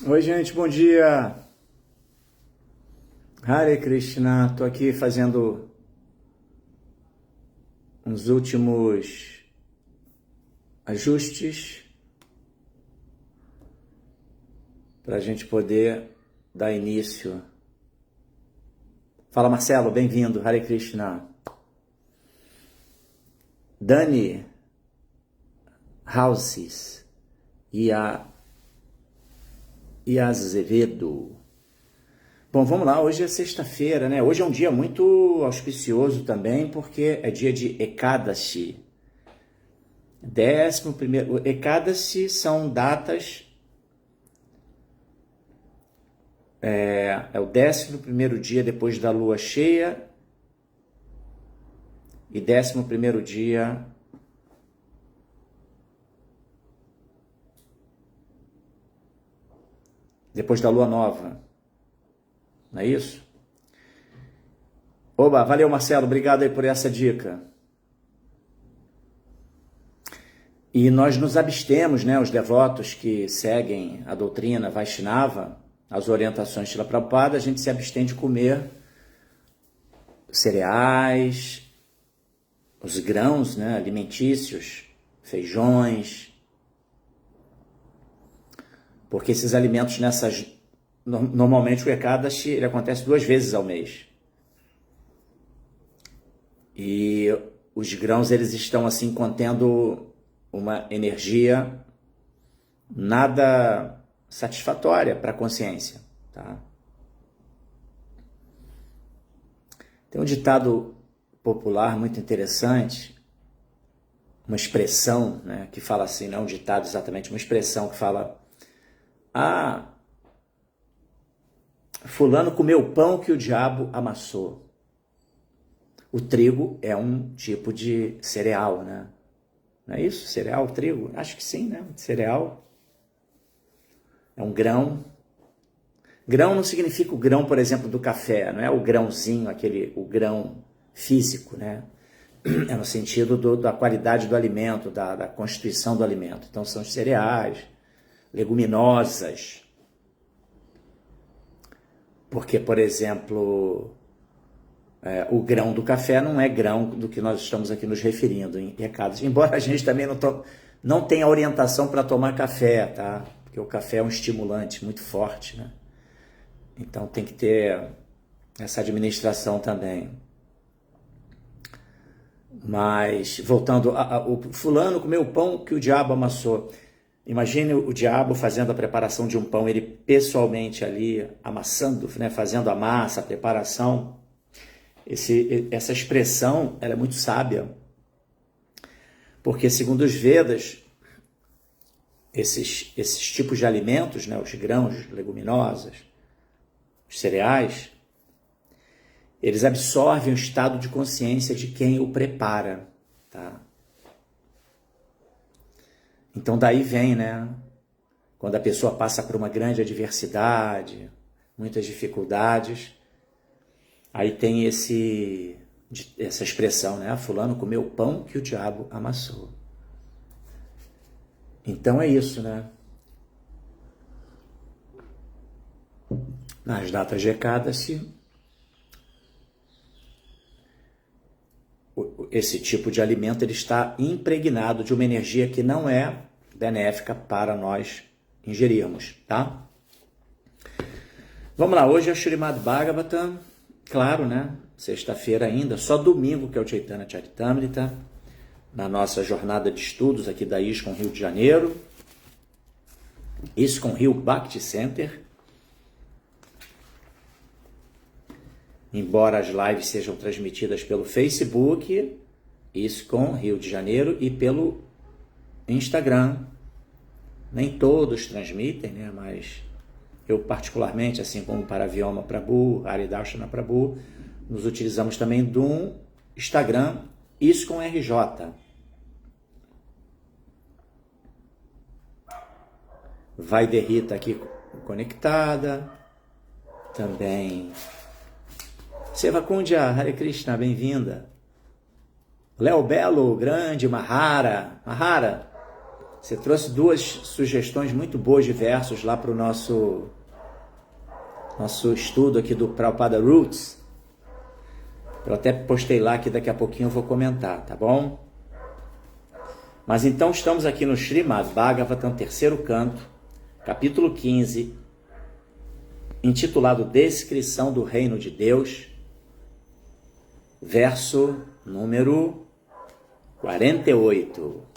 Oi, gente, bom dia. Hare Krishna, tô aqui fazendo uns últimos ajustes para a gente poder dar início. Fala, Marcelo, bem-vindo, Hare Krishna. Dani Houses e Azevedo. Bom, vamos lá, hoje é sexta-feira, né? Hoje é um dia muito auspicioso também, porque é dia de Ekadashi. 11º, Ekadashi são datas, é o 11º dia depois da lua cheia e 11º dia depois da lua nova. Não é isso? Oba, valeu, Marcelo, obrigado aí por essa dica. E nós nos abstemos, né, os devotos que seguem a doutrina Vaishnava, as orientações de Srila Prabhupada, a gente se abstém de comer cereais, os grãos, né, alimentícios, feijões, porque esses alimentos normalmente o Ekadashi ele acontece 2 vezes ao mês. E os grãos eles estão assim contendo uma energia nada satisfatória para a consciência, tá? Tem um ditado popular muito interessante, uma expressão, né, que fala assim, não um ditado exatamente, uma expressão que fala: fulano comeu pão que o diabo amassou. O trigo é um tipo de cereal, né? Não é isso? Cereal, trigo? Acho que sim, né? Cereal é um grão. Grão não significa o grão, por exemplo, do café, não é o grãozinho, o grão físico, né? É no sentido da qualidade do alimento, da constituição do alimento. Então são os cereais, leguminosas. Porque, por exemplo, o grão do café não é grão do que nós estamos aqui nos referindo em recados. Embora a gente também não tenha orientação para tomar café, tá? Porque o café é um estimulante muito forte, né? Então tem que ter essa administração também. Mas, voltando, o fulano comeu o pão que o diabo amassou. Imagine o diabo fazendo a preparação de um pão, ele pessoalmente ali amassando, né, fazendo a massa, a preparação. Essa expressão ela é muito sábia, porque segundo os Vedas, esses tipos de alimentos, né, os grãos, leguminosas, os cereais, eles absorvem o estado de consciência de quem o prepara, tá? Então daí vem, né? Quando a pessoa passa por uma grande adversidade, muitas dificuldades, aí tem essa expressão, né? Fulano comeu o pão que o diabo amassou. Então é isso, né? Nas datas de Ekadashi, esse tipo de alimento ele está impregnado de uma energia que não é benéfica para nós ingerirmos, tá? Vamos lá, hoje é o Srimad Bhagavatam, claro, né? Sexta-feira ainda, só domingo que é o Chaitanya Charitamrita, na nossa jornada de estudos aqui da ISKCON Rio de Janeiro, ISKCON Rio Bhakti Center. Embora as lives sejam transmitidas pelo Facebook, ISKCON Rio de Janeiro, e pelo Instagram. Nem todos transmitem, né? Mas eu particularmente, assim como Paravyoma Prabhu, Haridarshana Prabhu, nos utilizamos também do Instagram ISKCON RJ. Vaiderita aqui conectada. Também Sevakundja, Hare Krishna, bem-vinda. Léo Belo, grande, Mahara, Você trouxe duas sugestões muito boas de versos lá para o nosso estudo aqui do Prabhupada Roots. Eu até postei lá que daqui a pouquinho eu vou comentar, tá bom? Mas então estamos aqui no Srimad Bhagavatam, terceiro canto, capítulo 15, intitulado Descrição do Reino de Deus, verso número 48.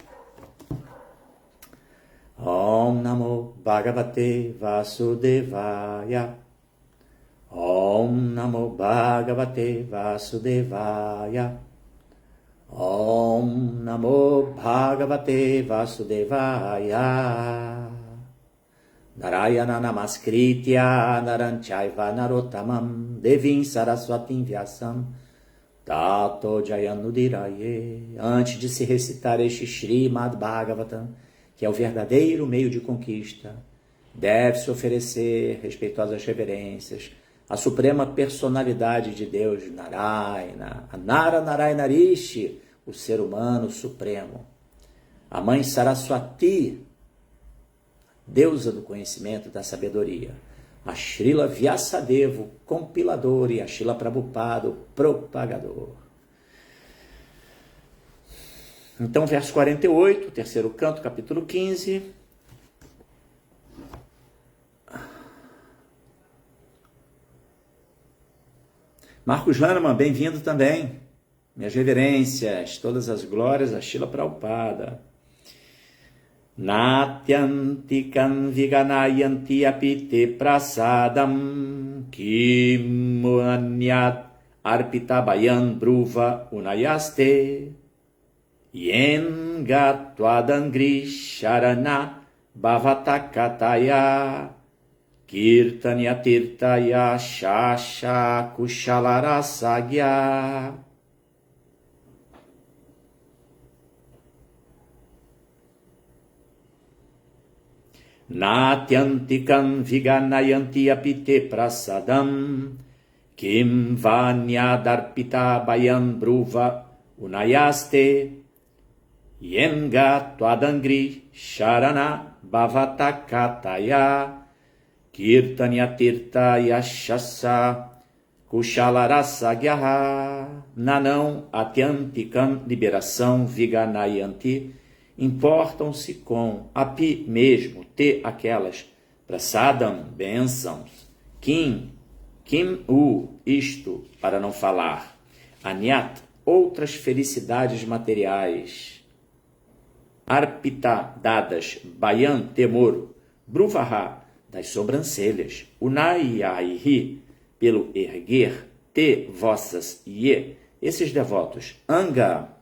Om Namo Bhagavate Vasudevaya. Om Namo Bhagavate Vasudevaya. Om Namo Bhagavate Vasudevaya. Narayana Namaskritya Naranchaiva Narottamam Devim Saraswatim Vyasam Tato Jayanudiraye. Antes de se recitar este Srimad Bhagavatam, que é o verdadeiro meio de conquista, deve-se oferecer respeitosas reverências à suprema personalidade de Deus, Narayana, a Nara Narayana Rishi, o ser humano supremo, a mãe Saraswati, deusa do conhecimento e da sabedoria, a Srila Vyasadeva, o compilador, e a Srila Prabhupada, o propagador. Então, verso 48, terceiro canto, capítulo 15. Marcos Hahnemann, bem-vindo também. Minhas reverências, todas as glórias a Srila Prabhupada. Natyantikam viganayanti apite prasadam kimanyat arpitabayan bruva unayaste yen gatwadangri sharana bhavatakataya kirtanya tirtaya shasha kushalarasagya. Natyantikam viganayanti apite prasadam kim vanyadarpita bayan bruva unayaste yenga twadangri sharana bhavatakataya kirtanya tirta yashasa kushalarasagyaha. Nanão atyantikam, liberação, viganayanti, importam-se com, api mesmo, te aquelas, prasadam, bênçãos, kim, isto, para não falar, anyat, outras felicidades materiais, arpita, dadas, bayan, temor, bruvaha, das sobrancelhas, unayaihi, pelo erguer, te, vossas, ye, esses devotos, anga,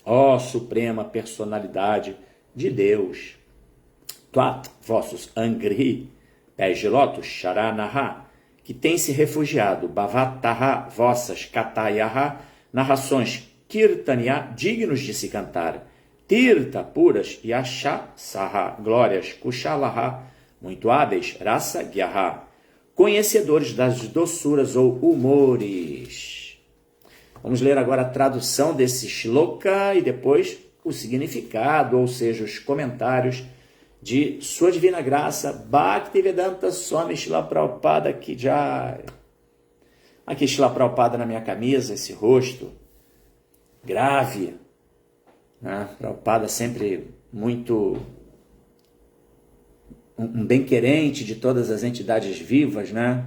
ó suprema personalidade de Deus, Twat, vossos angri, pés de lótus, Sharanaha, que tem se refugiado, Bhavataha, vossas Katayaha, narrações Kirtanya, dignos de se cantar, Tirta, puras, Yasha, Saha, glórias, Kushalaha, muito hábeis, Rasa, Gyaha, conhecedores das doçuras ou humores. Vamos ler agora a tradução desse shloka e depois o significado, ou seja, os comentários de Sua Divina Graça, Bhaktivedanta Swami Srila Prabhupada Ki Jai. Aqui Srila Prabhupada na minha camisa, esse rosto grave, né? Prabhupada sempre muito um bem-querente de todas as entidades vivas, né?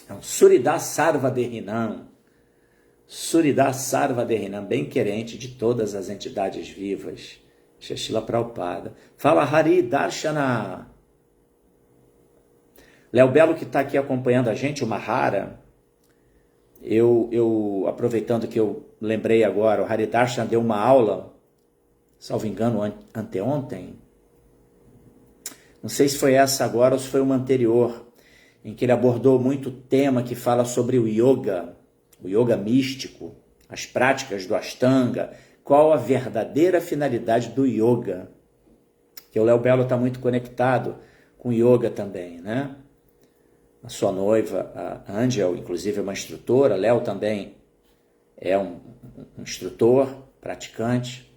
É um Suridas Sarvaderinam, Suridas Sarvaderinam, bem-querente de todas as entidades vivas. Srila Prabhupada. Fala Hari Darshana. Léo Belo, que está aqui acompanhando a gente, o Mahara, eu aproveitando que eu lembrei agora, o Hari Darshana deu uma aula, salvo engano, anteontem, não sei se foi essa agora ou se foi uma anterior, em que ele abordou muito tema que fala sobre o yoga místico, as práticas do Ashtanga, qual a verdadeira finalidade do yoga. Que o Léo Belo está muito conectado com yoga também, né? A sua noiva, a Angel, inclusive é uma instrutora, Léo também é um instrutor, praticante.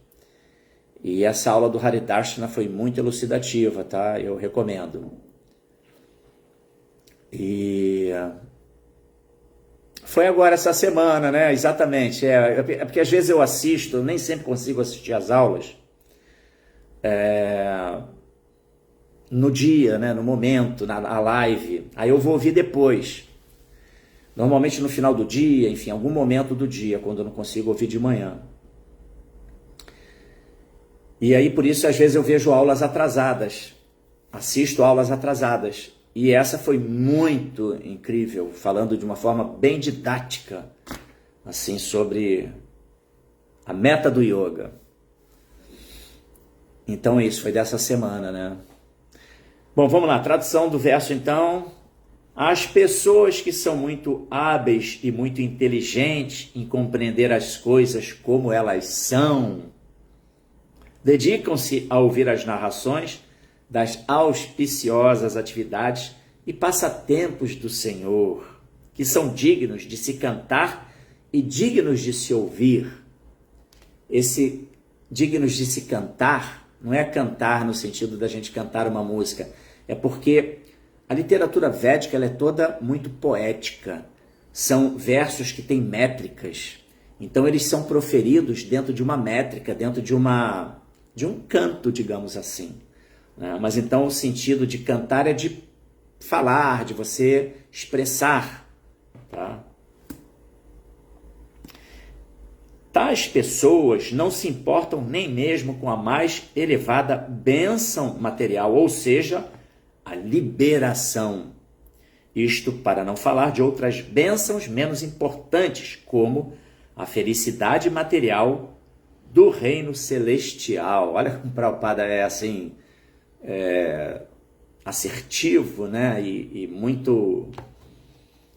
E essa aula do Haridarshana foi muito elucidativa, tá? Eu recomendo. E foi agora essa semana, né? Exatamente. É porque às vezes eu assisto, eu nem sempre consigo assistir as aulas no dia, né? No momento, na live. Aí eu vou ouvir depois. Normalmente no final do dia, enfim, algum momento do dia, quando eu não consigo ouvir de manhã. E aí, por isso, às vezes eu vejo aulas atrasadas, assisto aulas atrasadas. E essa foi muito incrível, falando de uma forma bem didática, assim, sobre a meta do yoga. Então, isso foi dessa semana, né? Bom, vamos lá, tradução do verso, então. As pessoas que são muito hábeis e muito inteligentes em compreender as coisas como elas são, dedicam-se a ouvir as narrações das auspiciosas atividades e passatempos do Senhor, que são dignos de se cantar e dignos de se ouvir. Esse dignos de se cantar não é cantar no sentido da gente cantar uma música, é porque a literatura védica ela é toda muito poética. São versos que têm métricas. Então eles são proferidos dentro de uma métrica, dentro de um canto, digamos assim. Mas então o sentido de cantar é de falar, de você expressar. Tá? Tais pessoas não se importam nem mesmo com a mais elevada bênção material, ou seja, a liberação. Isto para não falar de outras bênçãos menos importantes, como a felicidade material do reino celestial. Olha como Prabhupada é assim, assertivo, né? E muito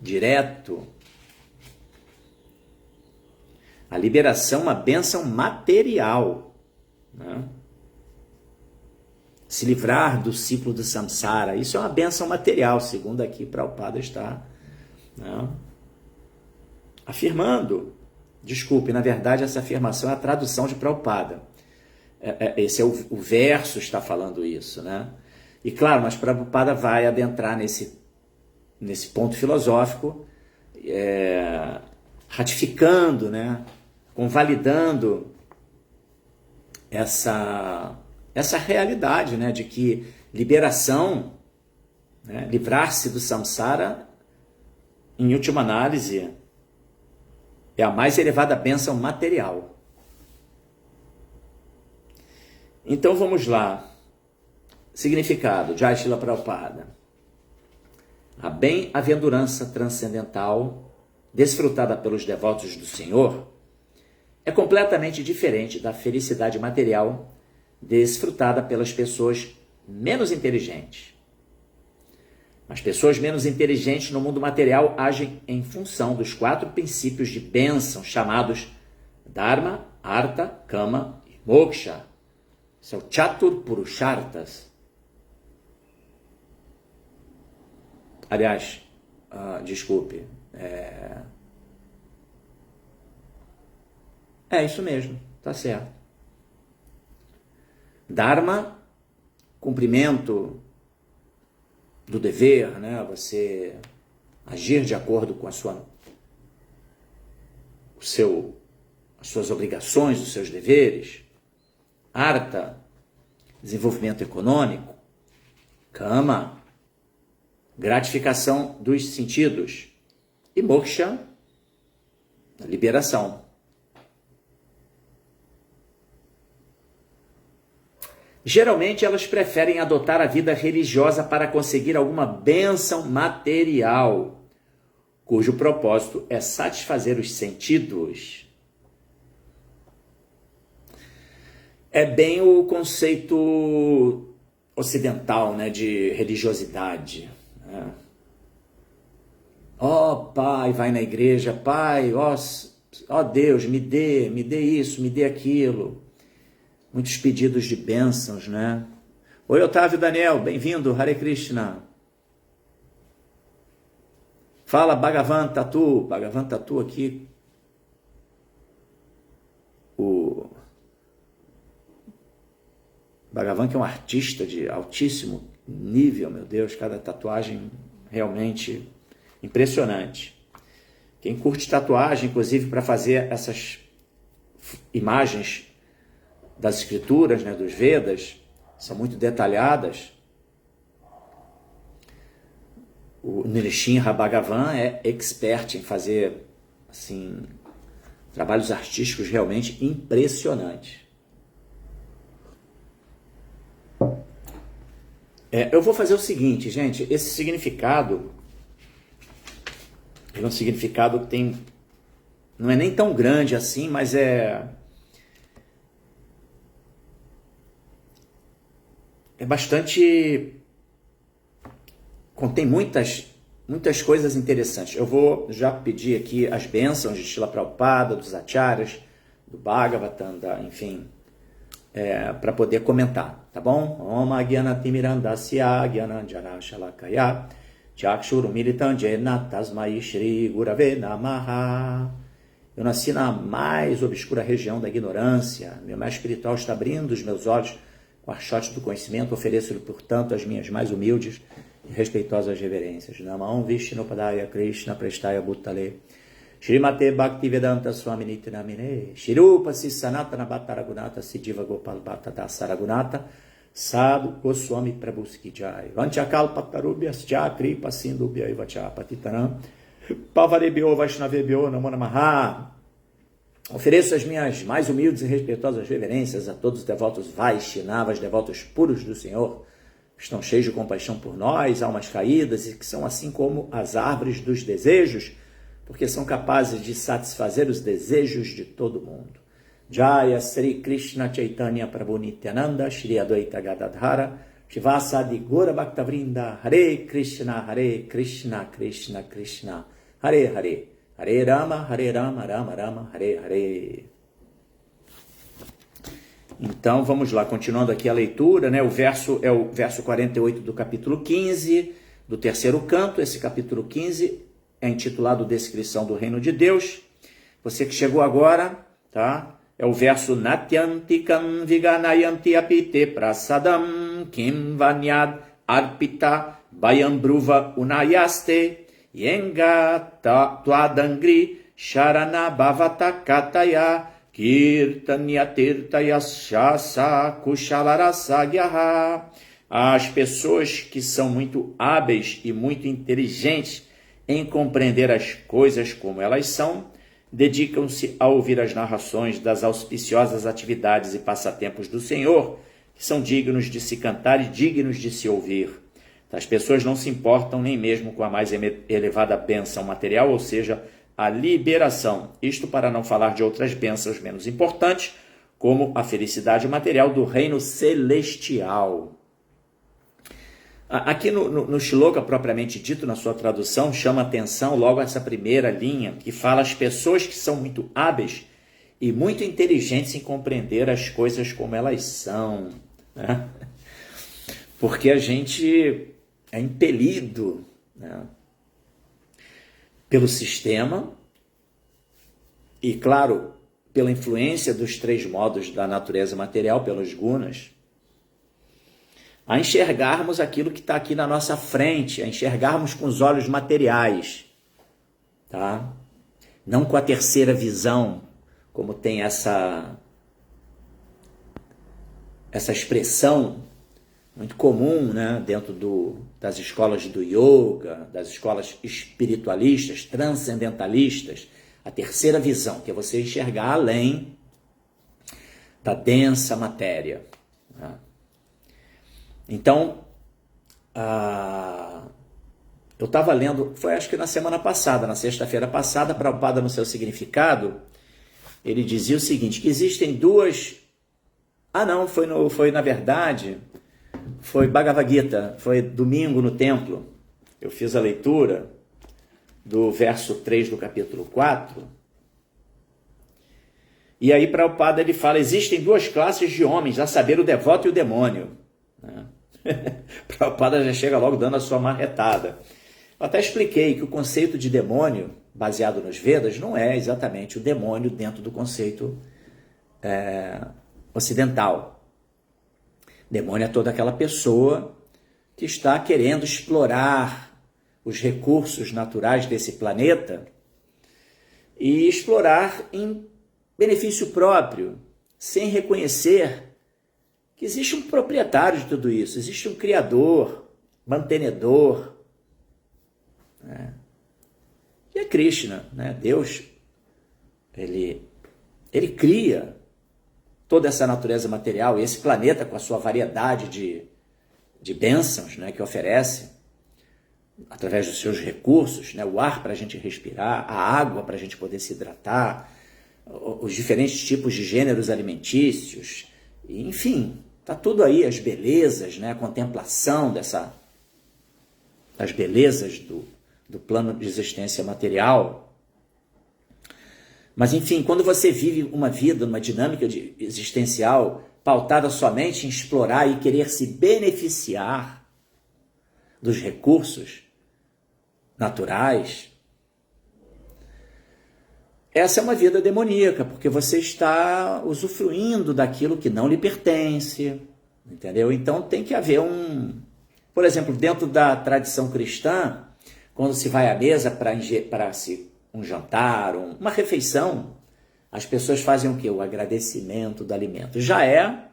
direto. A liberação é uma bênção material, né? Se livrar do ciclo do samsara, isso é uma bênção material, segundo aqui Prabhupada está, né, afirmando. Desculpe, na verdade essa afirmação é a tradução de Prabhupada. Esse é o verso está falando isso, né? E claro, mas Prabhupada vai adentrar nesse ponto filosófico, ratificando, né, convalidando essa realidade, né, de que liberação, né, livrar-se do samsara, em última análise, é a mais elevada bênção material. Então vamos lá. Significado, Jai Shila Prabhupada. A bem-aventurança transcendental, desfrutada pelos devotos do Senhor, é completamente diferente da felicidade material desfrutada pelas pessoas menos inteligentes. As pessoas menos inteligentes no mundo material agem em função dos 4 princípios de bênção chamados Dharma, Artha, Kama e Moksha. São Chatur Purusharthas. Aliás, desculpe, isso mesmo, tá certo. Dharma, cumprimento do dever, né? Você agir de acordo com as suas obrigações, os seus deveres. Artha, desenvolvimento econômico. Kama, gratificação dos sentidos. E Moksha, liberação. Geralmente elas preferem adotar a vida religiosa para conseguir alguma bênção material, cujo propósito é satisfazer os sentidos. É bem o conceito ocidental, né, de religiosidade. Né? Pai, vai na igreja, Pai, Deus, me dê isso, me dê aquilo. Muitos pedidos de bênçãos, né? Oi, Otávio Daniel, bem-vindo, Hare Krishna. Fala, Bhagavan Tatu aqui. Bhagavan, que é um artista de altíssimo nível, meu Deus, cada tatuagem realmente impressionante. Quem curte tatuagem, inclusive para fazer essas imagens das escrituras, né, dos Vedas, são muito detalhadas. O Nrsimha Bhagavan é expert em fazer assim, trabalhos artísticos realmente impressionantes. Eu vou fazer o seguinte, gente, esse significado é um significado que tem, não é nem tão grande assim, mas é bastante, contém muitas coisas interessantes. Eu vou já pedir aqui as bênçãos de Srila Prabhupada, dos acharyas, do Bhagavatam, enfim, para poder comentar, tá bom? Om Agyanatimirandasya Gyananjana Shalakaya Chakshurumilitam Jena Tasmai Shri Gurave Namaha. Eu nasci na mais obscura região da ignorância. Meu mestre espiritual está abrindo os meus olhos com a archote do conhecimento. Ofereço-lhe, portanto, as minhas mais humildes e respeitosas reverências. Namah Vishnupadaya Krishna Prestaya Bhutale Shrimate Bhaktivedanta Swami Nityanamine Shirupa Sanatana Bhattara Gunata Siddhiva Gopal Bhatta Dasara Gunata Sadhu Goswami Prabhuski Jai Vanchakal Patarubhyas Chakri Pasindubhya Ivacha Patitaram Pavarebhyo Vaishnavebhyo Namo Namaha. Ofereço as minhas mais humildes e respeitosas reverências a todos os devotos Vaishnavas, devotos puros do Senhor, que estão cheios de compaixão por nós, almas caídas, e que são assim como as árvores dos desejos, porque são capazes de satisfazer os desejos de todo mundo. Jaya Sri Krishna Chaitanya Prabhu Nityananda Shri Advaita Gadadhara Shivasadi Gora Bhaktavrinda Hare Krishna Krishna Krishna Hare Hare Hare Rama Rama Rama Hare Hare. Então vamos lá, continuando aqui a leitura, né? O verso é o verso 48 do capítulo 15 do terceiro canto. Esse capítulo 15 é intitulado Descrição do Reino de Deus. Você que chegou agora, tá? É o verso Natyantikam Viganayanti Apite Prasadam Kim Vanyad Arpita Bayambruva Unayaste Yenga Tuadangri Sharana Bhavata Kataya Kirtanya Tirtaya Shasa Kushalarasagyaha. As pessoas que são muito hábeis e muito inteligentes em compreender as coisas como elas são, dedicam-se a ouvir as narrações das auspiciosas atividades e passatempos do Senhor, que são dignos de se cantar e dignos de se ouvir. As pessoas não se importam nem mesmo com a mais elevada bênção material, ou seja, a liberação. Isto para não falar de outras bênçãos menos importantes, como a felicidade material do reino celestial. Aqui no Shloka propriamente dito, na sua tradução, chama atenção logo essa primeira linha, que fala as pessoas que são muito hábeis e muito inteligentes em compreender as coisas como elas são, né? Porque a gente é impelido, né, pelo sistema e, claro, pela influência dos três modos da natureza material, pelos gunas, a enxergarmos aquilo que está aqui na nossa frente, a enxergarmos com os olhos materiais, tá? Não com a terceira visão, como tem essa expressão muito comum, né, dentro das escolas do yoga, das escolas espiritualistas, transcendentalistas, a terceira visão, que é você enxergar além da densa matéria, né? Então, eu estava lendo, foi acho que na semana passada, na sexta-feira passada, Prabhupada no seu significado, ele dizia o seguinte, que existem duas... foi na verdade, foi Bhagavad Gita, foi domingo no templo, eu fiz a leitura do verso 3 do capítulo 4, e aí Prabhupada ele fala, existem duas classes de homens, a saber o devoto e o demônio, né? Prabhupada já chega logo dando a sua marretada. Eu até expliquei que o conceito de demônio, baseado nos Vedas, não é exatamente o demônio dentro do conceito ocidental. Demônio é toda aquela pessoa que está querendo explorar os recursos naturais desse planeta e explorar em benefício próprio, sem reconhecer que existe um proprietário de tudo isso, existe um criador, mantenedor, né? E é Krishna, né? Deus, ele cria toda essa natureza material e esse planeta com a sua variedade de bênçãos, né, que oferece através dos seus recursos, né, o ar para a gente respirar, a água para a gente poder se hidratar, os diferentes tipos de gêneros alimentícios, enfim, está tudo aí, as belezas, né, a contemplação das belezas do plano de existência material. Mas, enfim, quando você vive uma vida, uma dinâmica existencial pautada somente em explorar e querer se beneficiar dos recursos naturais, essa é uma vida demoníaca, porque você está usufruindo daquilo que não lhe pertence, entendeu? Então tem que haver por exemplo, dentro da tradição cristã, quando se vai à mesa para um jantar, uma refeição, as pessoas fazem o quê? O agradecimento do alimento. Já é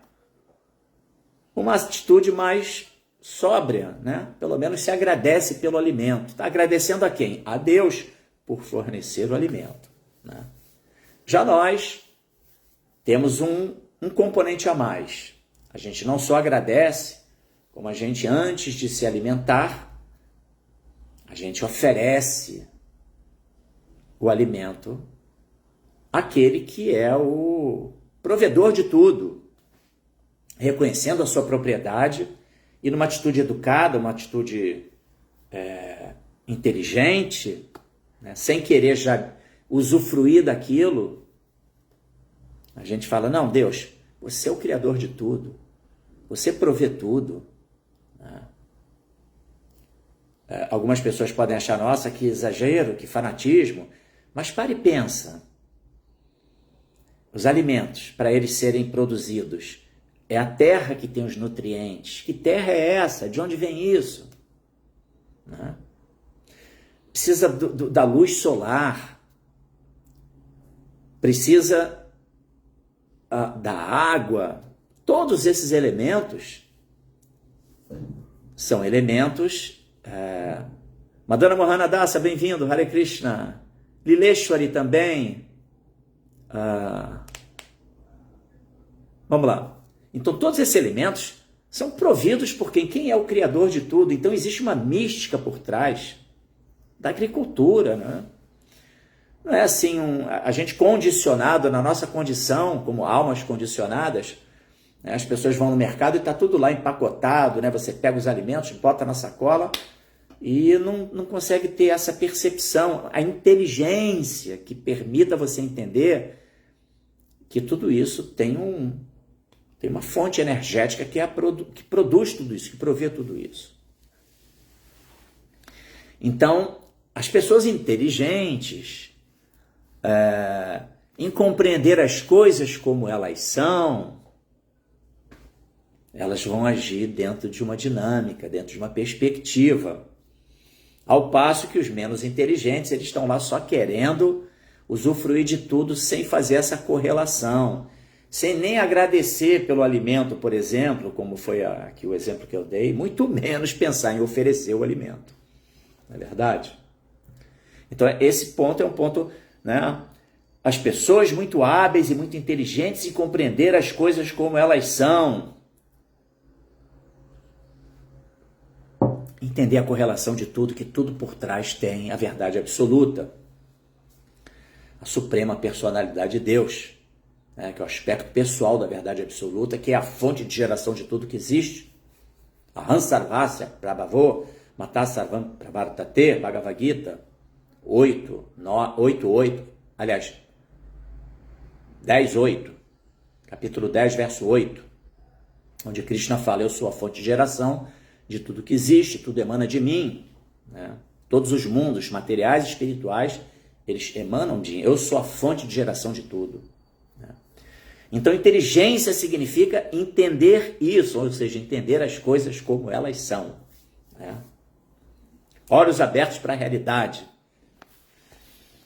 uma atitude mais sóbria, né? Pelo menos se agradece pelo alimento. Está agradecendo a quem? A Deus por fornecer o alimento, né? Já nós temos um componente a mais. A gente não só agradece, como a gente, antes de se alimentar, a gente oferece o alimento àquele que é o provedor de tudo, reconhecendo a sua propriedade e numa atitude educada, uma atitude inteligente, né, sem querer já usufruir daquilo, a gente fala, não, Deus, você é o criador de tudo, você provê tudo, né? Algumas pessoas podem achar, nossa, que exagero, que fanatismo, mas pare e pensa. Os alimentos, para eles serem produzidos, é a terra que tem os nutrientes. Que terra é essa? De onde vem isso? Né? Precisa da luz solar, precisa da água. Todos esses elementos são elementos... Madonna Mohana Dasa, bem-vindo, Hare Krishna. Lileshwari também. Vamos lá. Então, todos esses elementos são providos por quem é o criador de tudo. Então, existe uma mística por trás da agricultura, né? Não é assim a gente condicionado na nossa condição, como almas condicionadas, né? As pessoas vão no mercado e está tudo lá empacotado, né? Você pega os alimentos, bota na sacola e não consegue ter essa percepção, a inteligência que permita você entender que tudo isso tem uma fonte energética que produz tudo isso, que provê tudo isso. Então, as pessoas inteligentes, em compreender as coisas como elas são, elas vão agir dentro de uma dinâmica, dentro de uma perspectiva. Ao passo que os menos inteligentes, eles estão lá só querendo usufruir de tudo sem fazer essa correlação, sem nem agradecer pelo alimento, por exemplo, como foi aqui o exemplo que eu dei, muito menos pensar em oferecer o alimento. Não é verdade? Então, esse ponto é um ponto, né? As pessoas muito hábeis e muito inteligentes em compreender as coisas como elas são, entender a correlação de tudo, que tudo por trás tem a verdade absoluta, a suprema personalidade de Deus, né, que é o aspecto pessoal da verdade absoluta, que é a fonte de geração de tudo que existe. Aham Sarvasya Prabhavo Mata Sarvam Prabhartate, Bhagavad Gita 8:8, aliás, 10:8, capítulo 10, verso 8, onde Krishna fala, eu sou a fonte de geração de tudo que existe, tudo emana de mim, né? Todos os mundos materiais e espirituais, eles emanam de mim, eu sou a fonte de geração de tudo, né? Então, inteligência significa entender isso, ou seja, entender as coisas como elas são. Né? Olhos abertos para a realidade.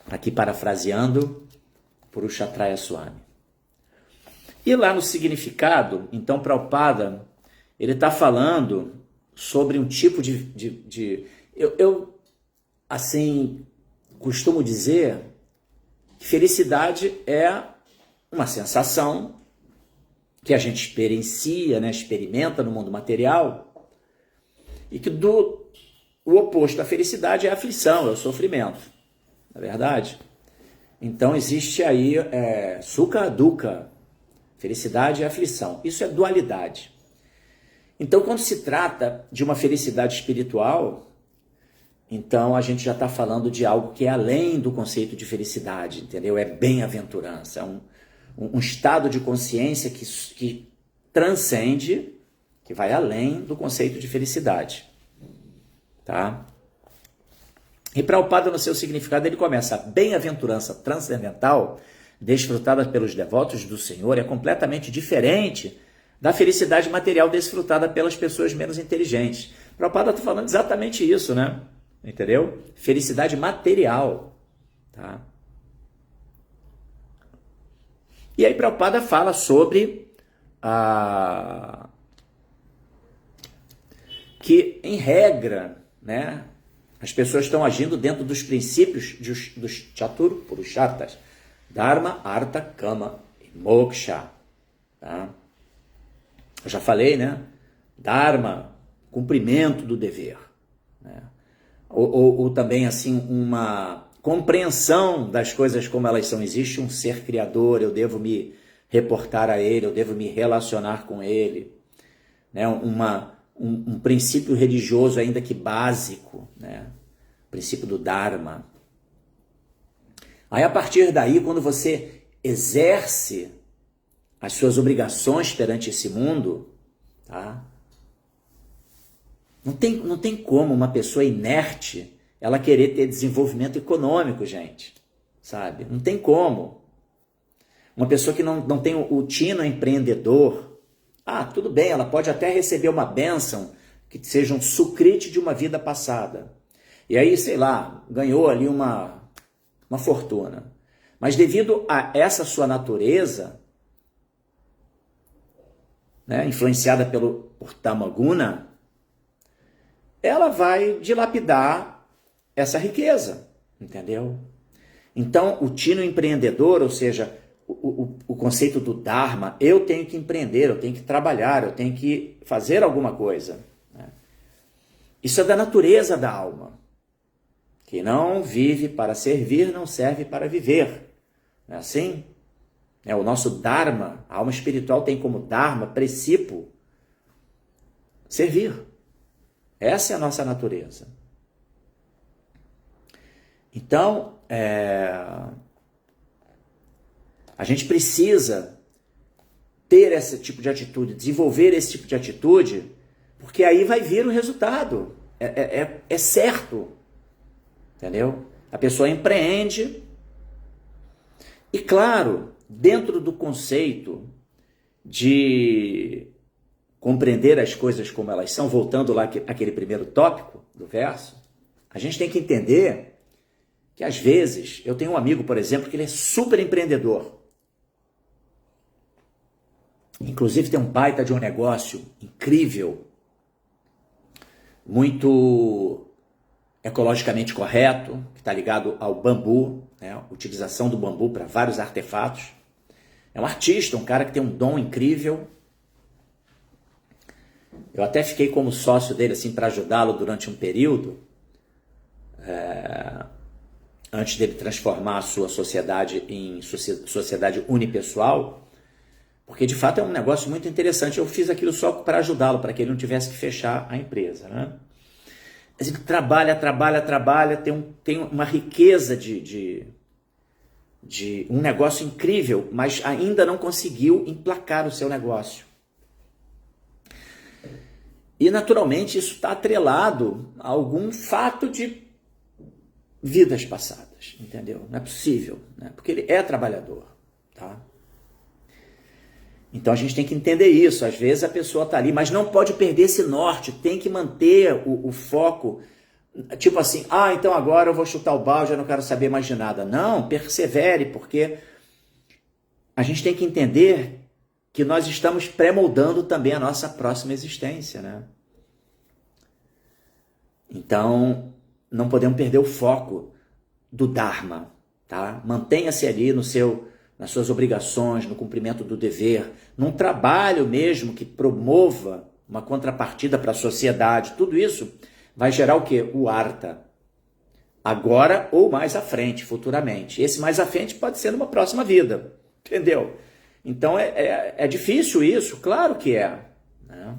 Aqui parafraseando Purusharthaya Swami. E lá no significado, então, Prabhupada, ele está falando sobre um tipo eu assim, costumo dizer que felicidade é uma sensação que a gente experiencia, né, experimenta no mundo material, e que o oposto à felicidade é a aflição, é o sofrimento, não é verdade? Então existe aí sukha dukkha, felicidade e aflição. Isso é dualidade. Então, quando se trata de uma felicidade espiritual, então a gente já está falando de algo que é além do conceito de felicidade, entendeu? É bem-aventurança, é um estado de consciência que transcende, que vai além do conceito de felicidade. Tá? E Prabhupada, no seu significado, ele começa: a bem-aventurança transcendental, desfrutada pelos devotos do Senhor, é completamente diferente da felicidade material desfrutada pelas pessoas menos inteligentes. Prabhupada está falando exatamente isso, né? Entendeu? Felicidade material. Tá? E aí Prabhupada fala sobre que, em regra, né, as pessoas estão agindo dentro dos princípios dos Chatur Purusharthas: Dharma, Artha, Kama e Moksha. Tá? Eu já falei, né? Dharma, cumprimento do dever. Né? Ou também, assim, uma compreensão das coisas como elas são. Existe um ser criador, eu devo me reportar a ele, eu devo me relacionar com ele. Né? Um princípio religioso, ainda que básico, né? O princípio do Dharma. Aí, a partir daí, quando você exerce as suas obrigações perante esse mundo, tá? Não tem como uma pessoa inerte ela querer ter desenvolvimento econômico, gente, sabe? Não tem como. Uma pessoa que não tem o tino empreendedor, tudo bem, ela pode até receber uma bênção que seja um sucrite de uma vida passada. E aí, sei lá, ganhou ali uma fortuna. Mas devido a essa sua natureza, né, influenciada por Tamaguna, ela vai dilapidar essa riqueza, entendeu? Então, o tino empreendedor, ou seja, o conceito do Dharma, eu tenho que empreender, eu tenho que trabalhar, eu tenho que fazer alguma coisa. Né? Isso é da natureza da alma. Quem não vive para servir, não serve para viver. Não é assim? O nosso Dharma, a alma espiritual tem como Dharma, princípio, servir. Essa é a nossa natureza. Então, a gente precisa ter esse tipo de atitude, desenvolver esse tipo de atitude, porque aí vai vir o resultado. É certo. Entendeu? A pessoa empreende e, claro, dentro do conceito de compreender as coisas como elas são, voltando lá àquele primeiro tópico do verso, a gente tem que entender que, às vezes, eu tenho um amigo, por exemplo, que ele é super empreendedor. Inclusive tem um baita de um negócio incrível, muito ecologicamente correto, que está ligado ao bambu, né? Utilização do bambu para vários artefatos. É um artista, um cara que tem um dom incrível. Eu até fiquei como sócio dele assim, para ajudá-lo durante um período, antes dele transformar a sua sociedade em sociedade unipessoal, porque de fato é um negócio muito interessante. Eu fiz aquilo só para ajudá-lo, para que ele não tivesse que fechar a empresa, né? Ele trabalha, tem uma riqueza de um negócio incrível, mas ainda não conseguiu emplacar o seu negócio. E, naturalmente, isso está atrelado a algum fato de vidas passadas, entendeu? Não é possível, né? Porque ele é trabalhador, tá? Então a gente tem que entender isso. Às vezes a pessoa está ali, mas não pode perder esse norte, tem que manter o foco. Tipo assim, então agora eu vou chutar o balde, eu não quero saber mais de nada. Não, persevere, porque a gente tem que entender que nós estamos pré-moldando também a nossa próxima existência, né? Então, não podemos perder o foco do Dharma, tá? Mantenha-se ali nas suas obrigações, no cumprimento do dever, num trabalho mesmo que promova uma contrapartida para a sociedade. Tudo isso vai gerar o quê? O Artha. Agora ou mais à frente, futuramente. Esse mais à frente pode ser numa próxima vida, entendeu? Então é difícil isso, claro que é, né?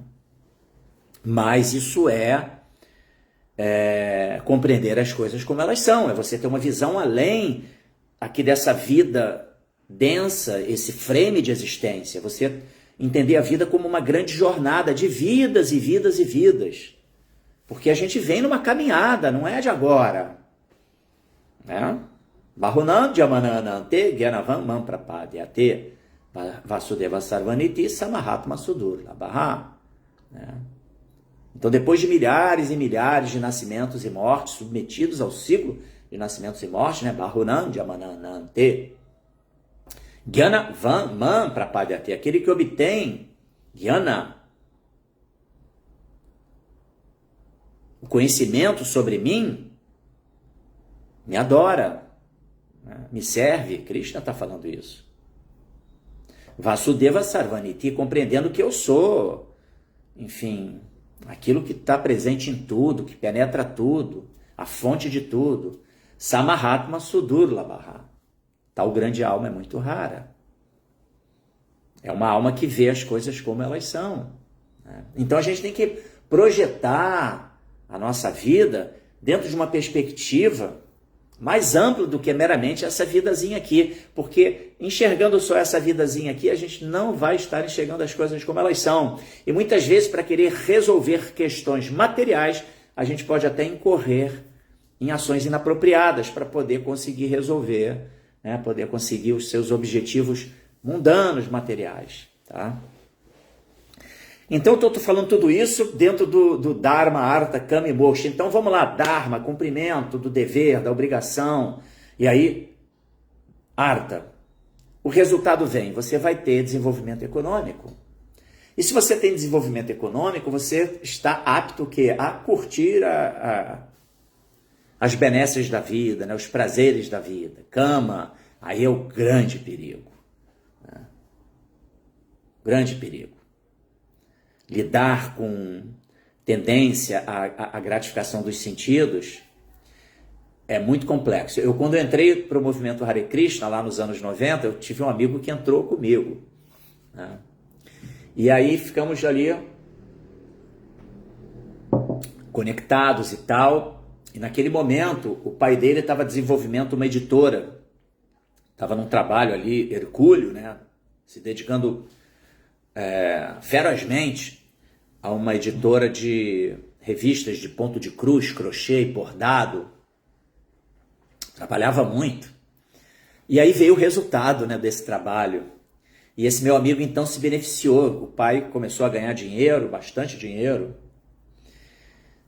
Mas isso é compreender as coisas como elas são, é você ter uma visão além aqui dessa vida densa, esse frame de existência, você entender a vida como uma grande jornada de vidas e vidas e vidas, porque a gente vem numa caminhada, não é de agora, né? Bahunam Jamananante Gyanavam Mamprapadyate Vasudeva Sarvaniti Samahatma Sudur Labaha, né? Então, depois de milhares e milhares de nascimentos e mortes, submetidos ao ciclo de nascimentos e mortes, né? Bahunam Jamananante Gyanavam Prapadyate, aquele que obtém Gyana, o conhecimento sobre mim, me adora, né? Me serve. Krishna está falando isso. Vasudeva Sarvaniti, compreendendo que eu sou, enfim, aquilo que está presente em tudo, que penetra tudo, a fonte de tudo. Samahatma Sudur Labaha. Tal grande alma é muito rara. É uma alma que vê as coisas como elas são, né? Então a gente tem que projetar a nossa vida dentro de uma perspectiva mais ampla do que meramente essa vidazinha aqui, porque enxergando só essa vidazinha aqui, a gente não vai estar enxergando as coisas como elas são. E muitas vezes, para querer resolver questões materiais, a gente pode até incorrer em ações inapropriadas para poder conseguir resolver, né, poder conseguir os seus objetivos mundanos, materiais, tá? Então, eu estou falando tudo isso dentro do Dharma, Artha, Kama e Moksha. Então, vamos lá, Dharma, cumprimento do dever, da obrigação. E aí, Artha, o resultado vem, você vai ter desenvolvimento econômico. E se você tem desenvolvimento econômico, você está apto o quê? A curtir as benesses da vida, né? Os prazeres da vida. Kama, aí é o grande perigo, né? Grande perigo. Lidar com tendência à gratificação dos sentidos é muito complexo. Quando eu entrei para o movimento Hare Krishna, lá nos anos 90, eu tive um amigo que entrou comigo, né? E aí ficamos ali conectados e tal. E naquele momento, o pai dele estava desenvolvendo uma editora. Estava num trabalho ali, hercúleo, né? Se dedicando ferozmente a uma editora de revistas de ponto de cruz, crochê e bordado. Trabalhava muito. E aí veio o resultado, né, desse trabalho. E esse meu amigo então se beneficiou. O pai começou a ganhar dinheiro, bastante dinheiro.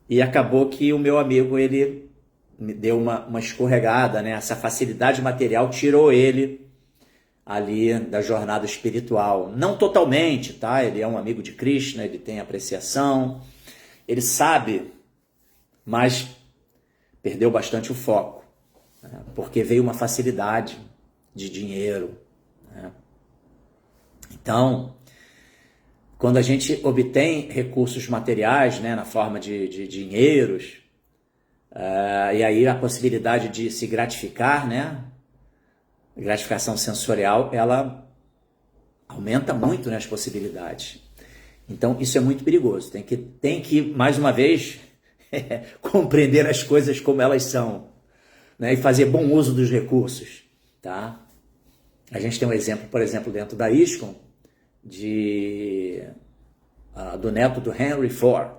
E acabou que o meu amigo, ele me deu uma escorregada, né? Essa facilidade material tirou ele ali da jornada espiritual. Não totalmente, tá? Ele é um amigo de Krishna, ele tem apreciação, ele sabe, mas perdeu bastante o foco, né? Porque veio uma facilidade de dinheiro, né? Então, quando a gente obtém recursos materiais, né, na forma de dinheiros, e aí a possibilidade de se gratificar, né? Gratificação sensorial, ela aumenta muito, né, as possibilidades. Então, isso é muito perigoso. Tem que mais uma vez, compreender as coisas como elas são, né, e fazer bom uso dos recursos, tá? A gente tem um exemplo, por exemplo, dentro da ISKCON, do neto do Henry Ford,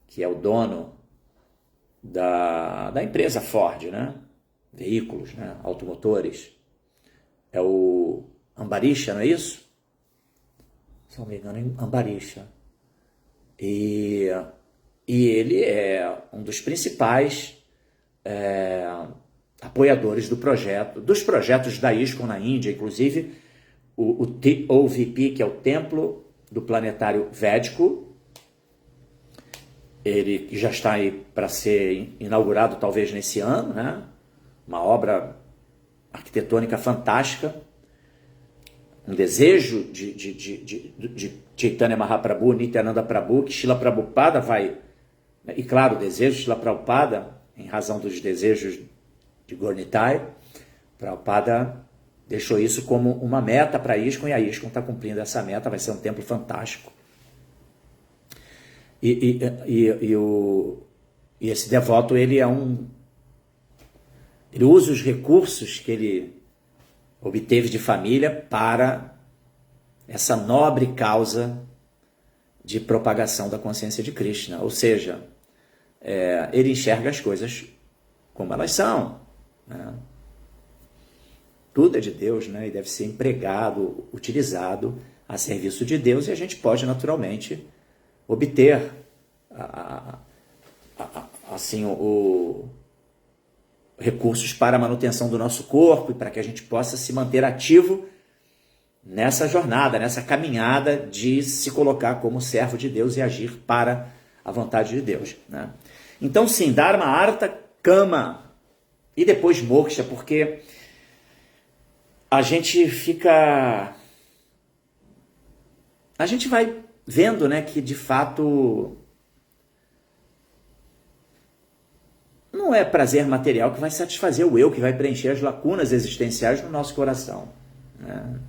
que é o dono da empresa Ford, né? Veículos, né? Automotores. É o Ambarisha, não é isso? se não me engano, em Ambarixa. E ele é um dos principais apoiadores dos projetos da ISKCON na Índia, inclusive o TOVP, que é o Templo do Planetário Védico. Ele já está aí para ser inaugurado talvez nesse ano, né? Uma obra arquitetônica fantástica, um desejo de Chaitanya Mahaprabhu, Nityananda Prabhu, que Srila Prabhupada vai, e claro, o desejo de Srila Prabhupada, em razão dos desejos de Gaura-Nitai, Prabhupada deixou isso como uma meta para a ISKCON, e a ISKCON está cumprindo essa meta, vai ser um templo fantástico. E esse devoto, ele usa os recursos que ele obteve de família para essa nobre causa de propagação da consciência de Krishna. Ou seja, ele enxerga as coisas como elas são, né? Tudo é de Deus, né? E deve ser empregado, utilizado a serviço de Deus, e a gente pode naturalmente obter assim, recursos para a manutenção do nosso corpo e para que a gente possa se manter ativo nessa jornada, nessa caminhada de se colocar como servo de Deus e agir para a vontade de Deus, né? Então, sim, Dharma, Artha, Kama e depois Moksha, porque a gente vai vendo, né, que de fato não é prazer material que vai satisfazer o eu, que vai preencher as lacunas existenciais no nosso coração, né?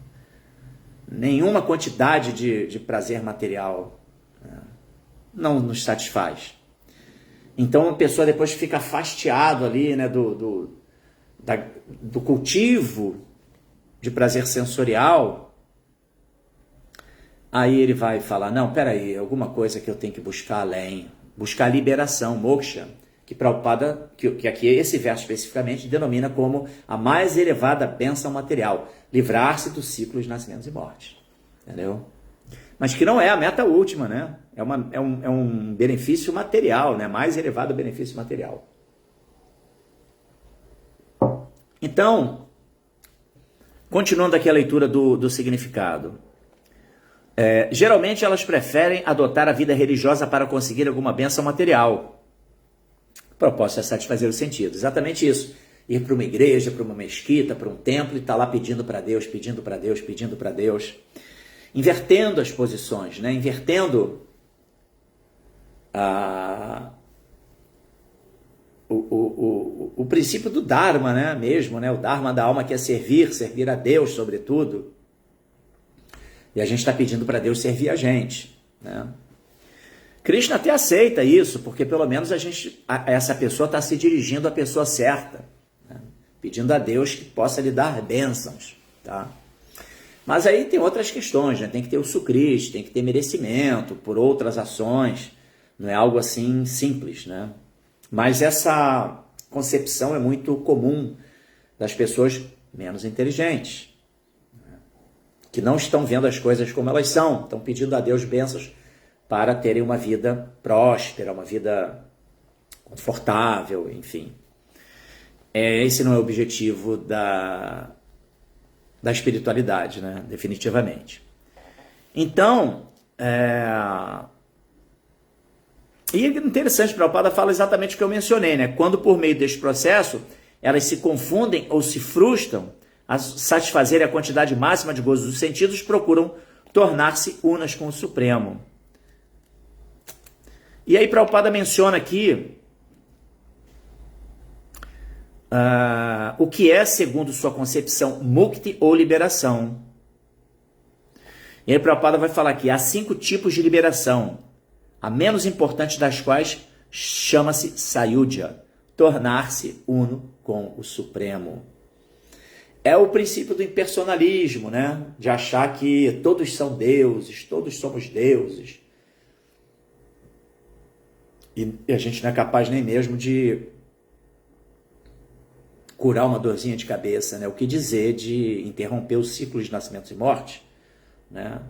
Nenhuma quantidade de prazer material, né, não nos satisfaz. Então a pessoa depois fica fastiado ali, né, do cultivo de prazer sensorial. Aí ele vai falar, não, peraí, alguma coisa que eu tenho que buscar além, buscar liberação, moksha, que Prabhupada, que aqui esse verso especificamente denomina como a mais elevada bênção material, livrar-se dos ciclos de nascimentos e mortes, entendeu? Mas que não é a meta última, né? É um benefício material, né? Mais elevado benefício material. Então, continuando aqui a leitura do significado. Geralmente elas preferem adotar a vida religiosa para conseguir alguma bênção material. O propósito é satisfazer os sentidos. Exatamente isso. Ir para uma igreja, para uma mesquita, para um templo e estar lá pedindo para Deus, pedindo para Deus, pedindo para Deus. Invertendo as posições, né? Invertendo o princípio do Dharma, né? Mesmo, né? O Dharma da alma que é servir a Deus, sobretudo. E a gente está pedindo para Deus servir a gente, né? Krishna até aceita isso, porque pelo menos essa pessoa está se dirigindo à pessoa certa, né? Pedindo a Deus que possa lhe dar bênçãos, tá? Mas aí tem outras questões, né? Tem que ter o sukriti, tem que ter merecimento por outras ações, não é algo assim simples, né? Mas essa concepção é muito comum das pessoas menos inteligentes, que não estão vendo as coisas como elas são, estão pedindo a Deus bênçãos para terem uma vida próspera, uma vida confortável, enfim. Esse não é o objetivo da espiritualidade, né? Definitivamente. Então, e é interessante, Prabhupada fala exatamente o que eu mencionei, né? Quando por meio deste processo elas se confundem ou se frustram a satisfazer a quantidade máxima de gozo dos sentidos, procuram tornar-se unas com o Supremo. E aí Prabhupada menciona aqui o que é, segundo sua concepção, mukti ou liberação. E aí Prabhupada vai falar que há 5 tipos de liberação, a menos importante das quais chama-se sayudhya, tornar-se uno com o Supremo. É o princípio do impersonalismo, né? De achar que todos são deuses, todos somos deuses. E a gente não é capaz nem mesmo de curar uma dorzinha de cabeça, né? O que dizer de interromper os ciclos de nascimentos e morte, né?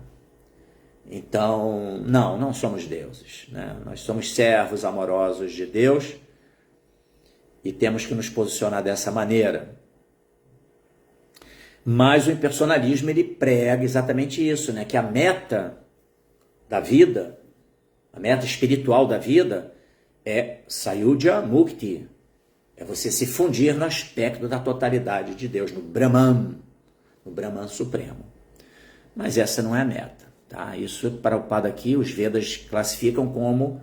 Então, não somos deuses, né? Nós somos servos amorosos de Deus e temos que nos posicionar dessa maneira. Mas o impersonalismo, ele prega exatamente isso, né? Que a meta da vida, a meta espiritual da vida é Sayudhya Mukti, é você se fundir no aspecto da totalidade de Deus, no Brahman Supremo. Mas essa não é a meta, tá? Isso, para o Prabhupada aqui, os Vedas classificam como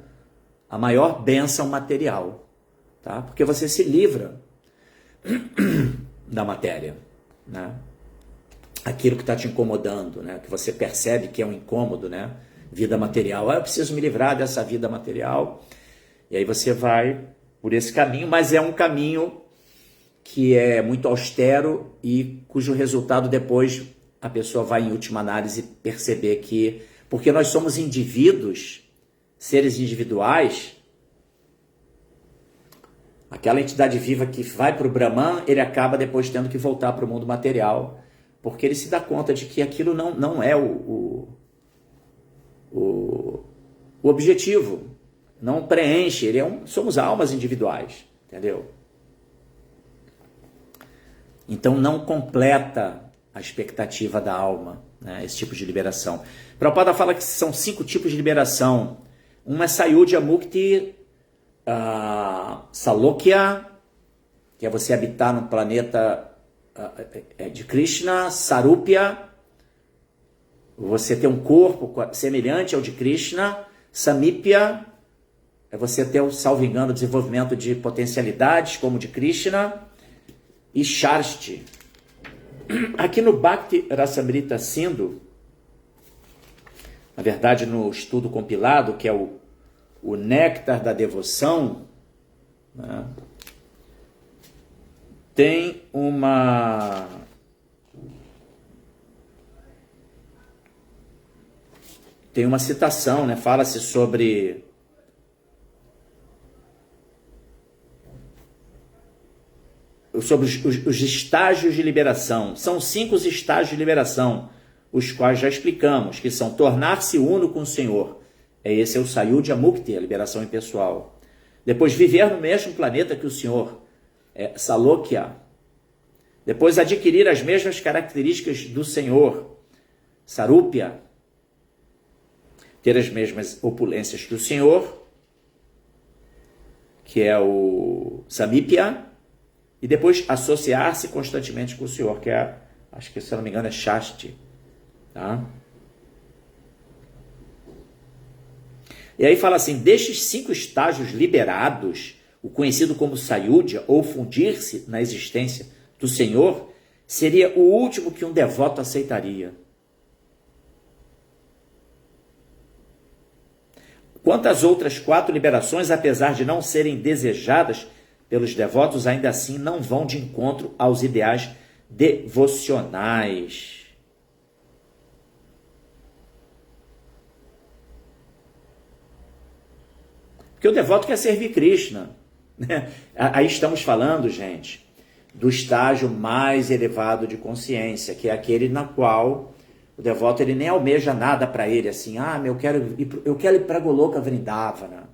a maior bênção material, tá? Porque você se livra da matéria, né? Aquilo que está te incomodando, né? Que você percebe que é um incômodo, né? Vida material. Eu preciso me livrar dessa vida material. E aí você vai por esse caminho, mas é um caminho que é muito austero e cujo resultado depois a pessoa vai, em última análise, perceber que, porque nós somos indivíduos, seres individuais, aquela entidade viva que vai para o Brahman, ele acaba depois tendo que voltar para o mundo material, porque ele se dá conta de que aquilo não é o objetivo, não preenche, somos almas individuais, entendeu? Então não completa a expectativa da alma, né, esse tipo de liberação. Prabhupada fala que são 5 tipos de liberação. Uma é Sayudhya Mukti, Salokya, que é você habitar num planeta de Krishna. Sarupya, você ter um corpo semelhante ao de Krishna. Samipya, é você ter, salvo engano, desenvolvimento de potencialidades como o de Krishna. E Shasti. Aqui no Bhakti Rasamrita Sindhu, na verdade no estudo compilado, que é o Néctar da Devoção, né, tem uma citação, né? Fala-se sobre os estágios de liberação. São 5 estágios de liberação, os quais já explicamos, que são tornar-se uno com o Senhor. Esse é o Sayudhya Mukti, a liberação impessoal. Depois, viver no mesmo planeta que o Senhor, Salokya. Depois, adquirir as mesmas características do Senhor, Sarupya. Ter as mesmas opulências que o Senhor, que é o Samipya. E depois associar-se constantemente com o Senhor, que é, acho que se eu não me engano, é Shasti. Tá? E aí fala assim, destes 5 estágios liberados, o conhecido como Sayudhya, ou fundir-se na existência do Senhor, seria o último que um devoto aceitaria. Quanto às outras 4 liberações, apesar de não serem desejadas pelos devotos, ainda assim não vão de encontro aos ideais devocionais. Porque o devoto quer servir Krishna, né? Aí estamos falando, gente, do estágio mais elevado de consciência, que é aquele na qual o devoto ele nem almeja nada para ele, assim, eu quero ir para Goloka Vrindavana.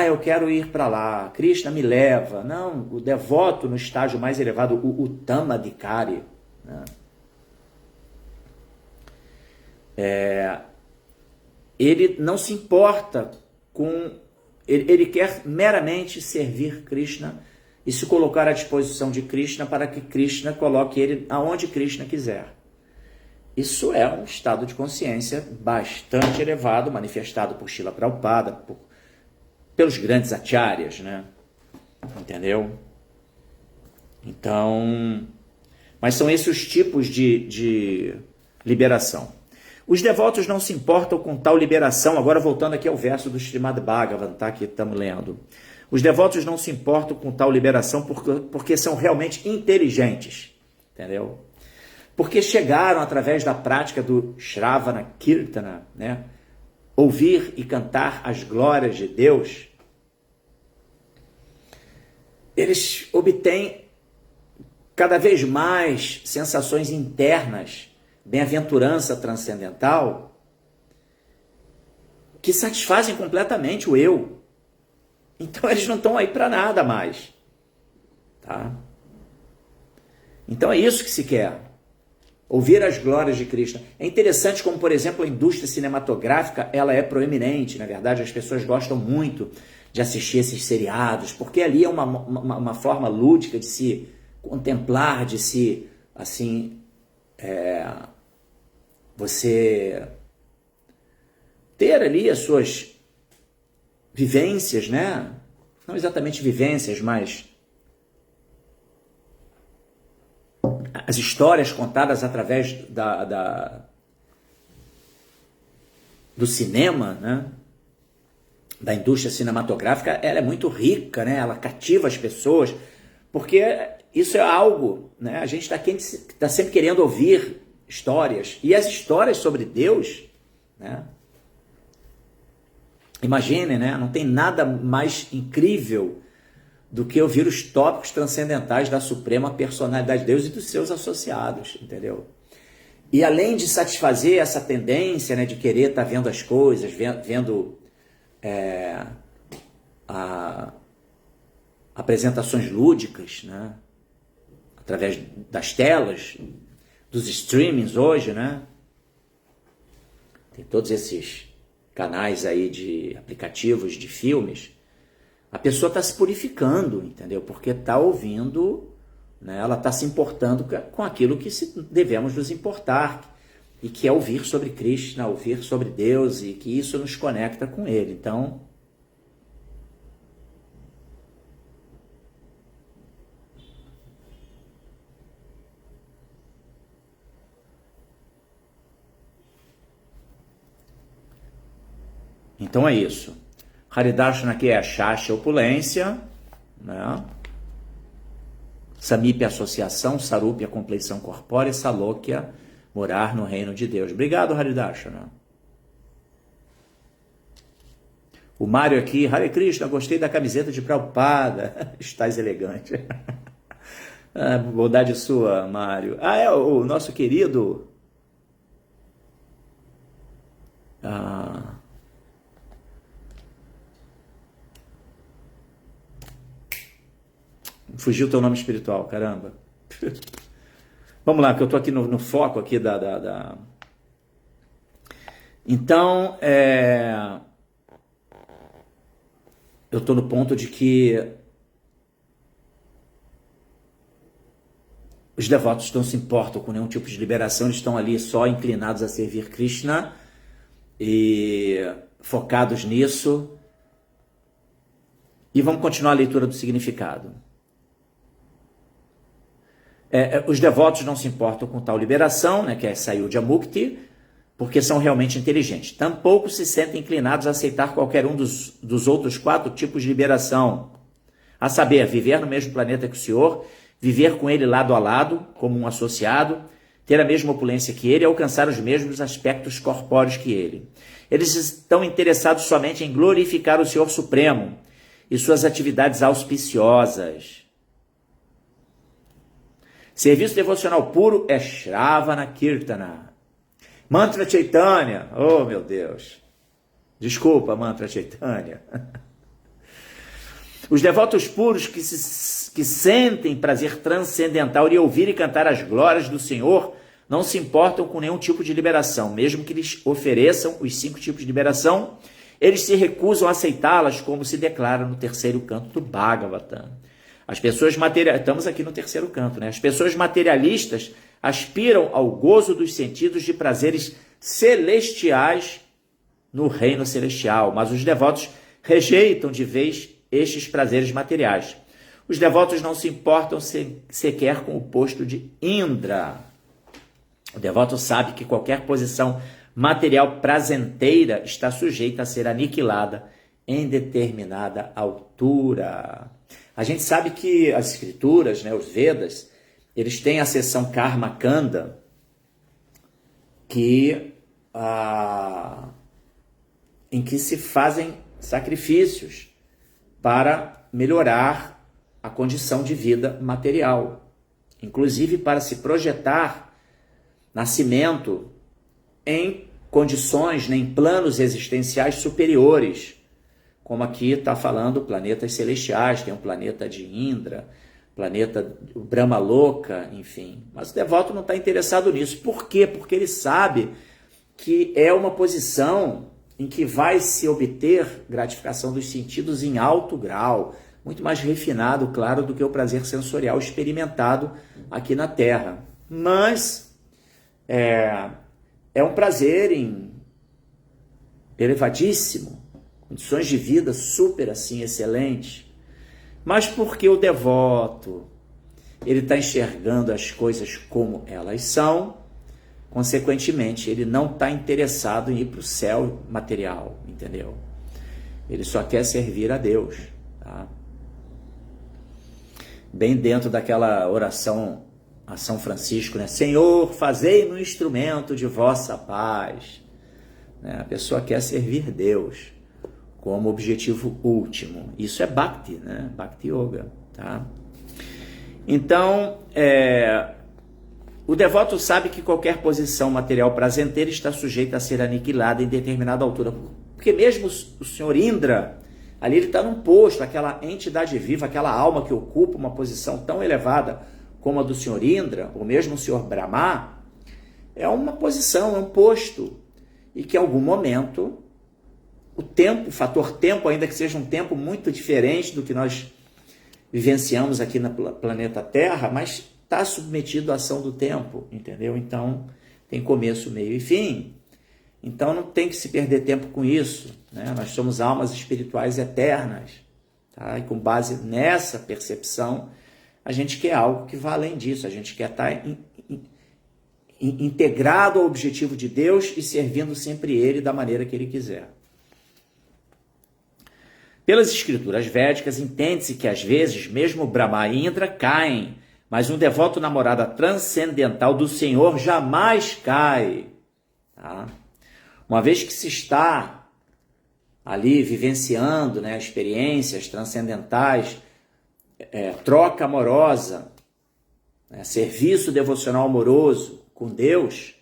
Eu quero ir para lá, Krishna me leva. Não, o devoto no estágio mais elevado, o Tamadhikari, né? Ele não se importa com... Ele quer meramente servir Krishna e se colocar à disposição de Krishna para que Krishna coloque ele aonde Krishna quiser. Isso é um estado de consciência bastante elevado, manifestado por Srila Prabhupada, pelos grandes acharyas, né? Entendeu? Então, mas são esses os tipos de liberação. Os devotos não se importam com tal liberação. Agora voltando aqui ao verso do Srimad Bhagavatam, tá? Que estamos lendo. Os devotos não se importam com tal liberação porque são realmente inteligentes, entendeu? Porque chegaram através da prática do Shravana Kirtana, né? Ouvir e cantar as glórias de Deus, eles obtêm cada vez mais sensações internas, bem-aventurança transcendental, que satisfazem completamente o eu. Então eles não estão aí para nada mais. Tá? Então é isso que se quer. Ouvir as glórias de Krishna. É interessante como, por exemplo, a indústria cinematográfica, ela é proeminente. Na verdade, as pessoas gostam muito de assistir esses seriados, porque ali é uma forma lúdica de se contemplar, de se, assim, você ter ali as suas vivências, né? Não exatamente vivências, mas as histórias contadas através do cinema, né? Da indústria cinematográfica, ela é muito rica, né? Ela cativa as pessoas, porque isso é algo, né? A gente está sempre querendo ouvir histórias, e as histórias sobre Deus, né? Imagine, né? Não tem nada mais incrível do que ouvir os tópicos transcendentais da suprema personalidade de Deus e dos seus associados, entendeu? E além de satisfazer essa tendência, né, de querer estar vendo as coisas, vendo apresentações lúdicas, né, através das telas, dos streamings hoje, né? Tem todos esses canais aí de aplicativos de filmes. A pessoa está se purificando, entendeu? Porque está ouvindo, né? Ela está se importando com aquilo que devemos nos importar, e que é ouvir sobre Krishna, ouvir sobre Deus, e que isso nos conecta com Ele. Então é isso. Haridarshana aqui é a Shasha, opulência, né? Samípia, associação, Sarupya, compleição corpórea, Salokya, morar no reino de Deus. Obrigado, Haridarshana. O Mário aqui, Hare Krishna, gostei da camiseta de Prabhupada. Estás elegante. Bondade sua, Mário. É o nosso querido... Fugiu o teu nome espiritual, caramba. Vamos lá, que eu estou aqui no foco aqui Então, eu estou no ponto de que os devotos não se importam com nenhum tipo de liberação, eles estão ali só inclinados a servir Krishna e focados nisso. E vamos continuar a leitura do significado. Os devotos não se importam com tal liberação, né, que é Sayudhya Mukti, porque são realmente inteligentes. Tampouco se sentem inclinados a aceitar qualquer um dos outros 4 tipos de liberação, a saber, viver no mesmo planeta que o Senhor, viver com ele lado a lado, como um associado, ter a mesma opulência que ele e alcançar os mesmos aspectos corpóreos que ele. Eles estão interessados somente em glorificar o Senhor Supremo e suas atividades auspiciosas. Serviço devocional puro é Shravana Kirtana. Mantra Chaitanya. Oh, meu Deus. Desculpa, Mantra Chaitanya. Os devotos puros que sentem prazer transcendental de ouvir e cantar as glórias do Senhor não se importam com nenhum tipo de liberação. Mesmo que lhes ofereçam os 5 tipos de liberação, eles se recusam a aceitá-las, como se declara no 3º canto do Bhagavatam. As pessoas materialistas, estamos aqui no 3º canto, né? As pessoas materialistas aspiram ao gozo dos sentidos de prazeres celestiais no reino celestial, mas os devotos rejeitam de vez estes prazeres materiais. Os devotos não se importam sequer com o posto de Indra. O devoto sabe que qualquer posição material prazenteira está sujeita a ser aniquilada em determinada altura. A gente sabe que as escrituras, né, os Vedas, eles têm a seção Karma Kanda, em que se fazem sacrifícios para melhorar a condição de vida material, inclusive para se projetar nascimento em condições, nem planos existenciais superiores, como aqui está falando planetas celestiais, tem um planeta de Indra, planeta Brahma Loka, enfim. Mas o devoto não está interessado nisso. Por quê? Porque ele sabe que é uma posição em que vai se obter gratificação dos sentidos em alto grau, muito mais refinado, claro, do que o prazer sensorial experimentado aqui na Terra. Mas é um prazer elevadíssimo, condições de vida super assim, excelentes. Mas porque o devoto, ele está enxergando as coisas como elas são, consequentemente, ele não está interessado em ir para o céu material, entendeu? Ele só quer servir a Deus, tá? Bem dentro daquela oração a São Francisco, né? Senhor, fazei-me um instrumento de vossa paz. Né? A pessoa quer servir Deus como objetivo último. Isso é Bhakti, né? Bhakti Yoga, tá? Então, o devoto sabe que qualquer posição material prazenteira está sujeita a ser aniquilada em determinada altura. Porque mesmo o senhor Indra, ali ele está num posto, aquela entidade viva, aquela alma que ocupa uma posição tão elevada como a do senhor Indra, ou mesmo o senhor Brahma, é uma posição, é um posto. E que em algum momento, o tempo, o fator tempo, ainda que seja um tempo muito diferente do que nós vivenciamos aqui no planeta Terra, mas está submetido à ação do tempo, entendeu? Então, tem começo, meio e fim. Então, não tem que se perder tempo com isso, né? Nós somos almas espirituais eternas, tá? E com base nessa percepção, a gente quer algo que vá além disso, a gente quer estar integrado ao objetivo de Deus e servindo sempre Ele da maneira que Ele quiser. Pelas escrituras védicas, entende-se que às vezes mesmo Brahma e Indra caem, mas um devoto na morada transcendental do Senhor jamais cai. Tá? Uma vez que se está ali vivenciando, né, experiências transcendentais, troca amorosa, né, serviço devocional amoroso com Deus,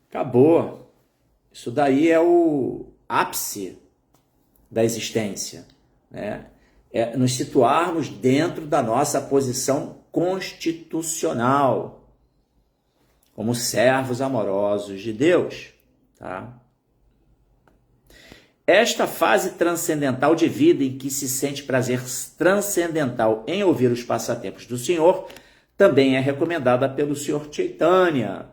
acabou. Isso daí é o ápice da existência, né? É nos situarmos dentro da nossa posição constitucional, como servos amorosos de Deus, tá? Esta fase transcendental de vida em que se sente prazer transcendental em ouvir os passatempos do Senhor, também é recomendada pelo Senhor Chaitanya.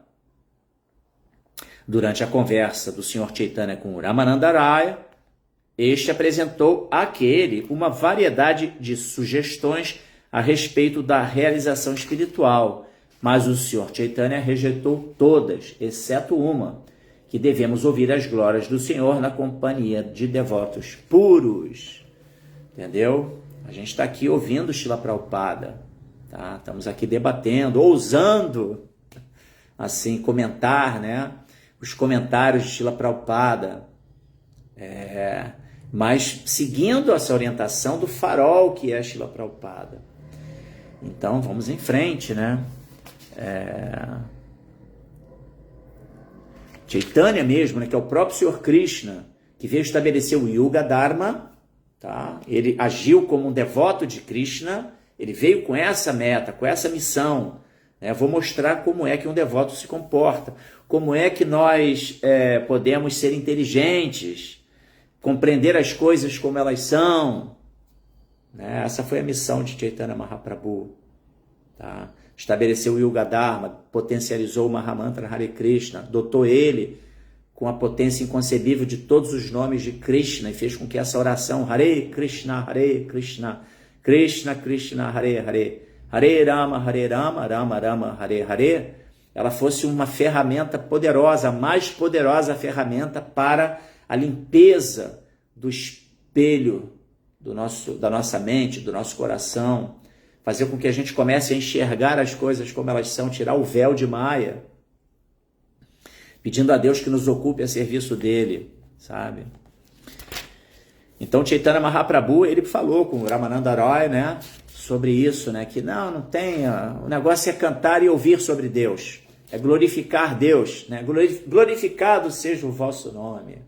Durante a conversa do Senhor Chaitanya com o Ramanandaraya, este apresentou àquele uma variedade de sugestões a respeito da realização espiritual, mas o Senhor Chaitanya rejeitou todas, exceto uma, que devemos ouvir as glórias do Senhor na companhia de devotos puros. Entendeu? A gente está aqui ouvindo Srila Prabhupada, tá? Estamos aqui debatendo, ousando, assim, comentar, né? Os comentários de Srila Prabhupada, mas seguindo essa orientação do farol que é Srila Prabhupada. Então, vamos em frente, né? Chaitanya mesmo, né, que é o próprio Senhor Krishna, que veio estabelecer o Yuga Dharma, tá? Ele agiu como um devoto de Krishna, ele veio com essa meta, com essa missão, né? Vou mostrar como é que um devoto se comporta, como é que nós podemos ser inteligentes, compreender as coisas como elas são, né? Essa foi a missão de Chaitanya Mahaprabhu, tá? Estabeleceu o Yuga Dharma, potencializou o Mahamantra Hare Krishna, dotou ele com a potência inconcebível de todos os nomes de Krishna e fez com que essa oração Hare Krishna, Krishna Krishna, Hare Hare, Hare Rama, Rama Rama, Hare Hare, ela fosse uma ferramenta poderosa, a mais poderosa ferramenta para a limpeza do espelho da nossa mente, do nosso coração, fazer com que a gente comece a enxergar as coisas como elas são, tirar o véu de Maya, pedindo a Deus que nos ocupe a serviço dele, sabe? Então Chaitanya Mahaprabhu, ele falou com o Ramananda Roy, né, sobre isso, né, que não tem, o negócio é cantar e ouvir sobre Deus. é glorificar Deus, né? Glorificado seja o vosso nome,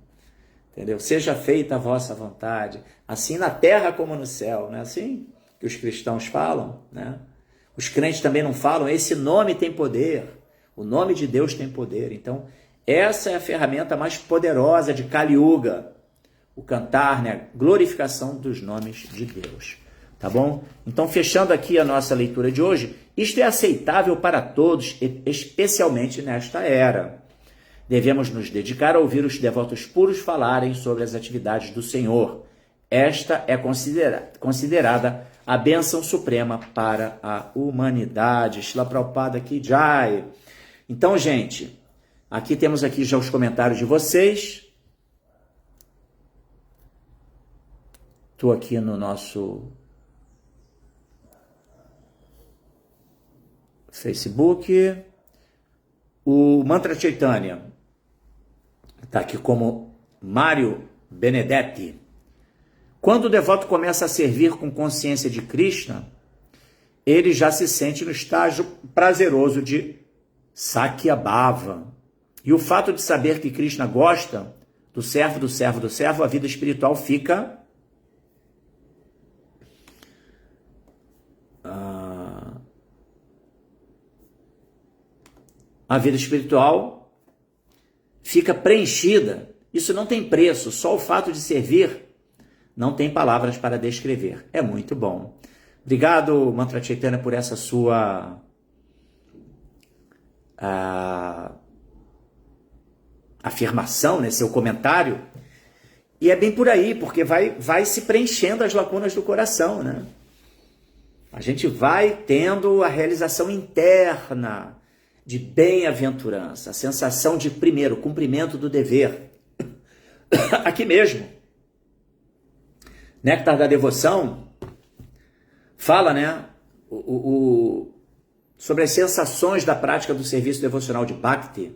entendeu? Seja feita a vossa vontade, assim na terra como no céu, não é assim que os cristãos falam, né? Os crentes também não falam, esse nome tem poder, o nome de Deus tem poder. Então, essa é a ferramenta mais poderosa de Kali Yuga, o cantar, né? Glorificação dos nomes de Deus. Tá bom? Então, fechando aqui a nossa leitura de hoje, isto é aceitável para todos, especialmente nesta era. Devemos nos dedicar a ouvir os devotos puros falarem sobre as atividades do Senhor. Esta é considerada a bênção suprema para a humanidade. Shila Prabhupada Ki Jai. Então, gente, aqui temos aqui já os comentários de vocês. Estou aqui no nosso Facebook. O Mantra Chaitanya está aqui como Mário Benedetti. Quando o devoto começa a servir com consciência de Krishna, ele já se sente no estágio prazeroso de Sakyabhava. E o fato de saber que Krishna gosta do servo, a vida espiritual fica a vida espiritual fica preenchida. Isso não tem preço, só o fato de servir não tem palavras para descrever. É muito bom. Obrigado, Mantra Chaitanya, por essa sua afirmação, né, seu comentário. E é bem por aí, porque vai se preenchendo as lacunas do coração, né? A gente vai tendo a realização interna de bem-aventurança, a sensação de, primeiro, cumprimento do dever. Aqui mesmo, Néctar da Devoção fala, né, sobre as sensações da prática do serviço devocional de Bhakti,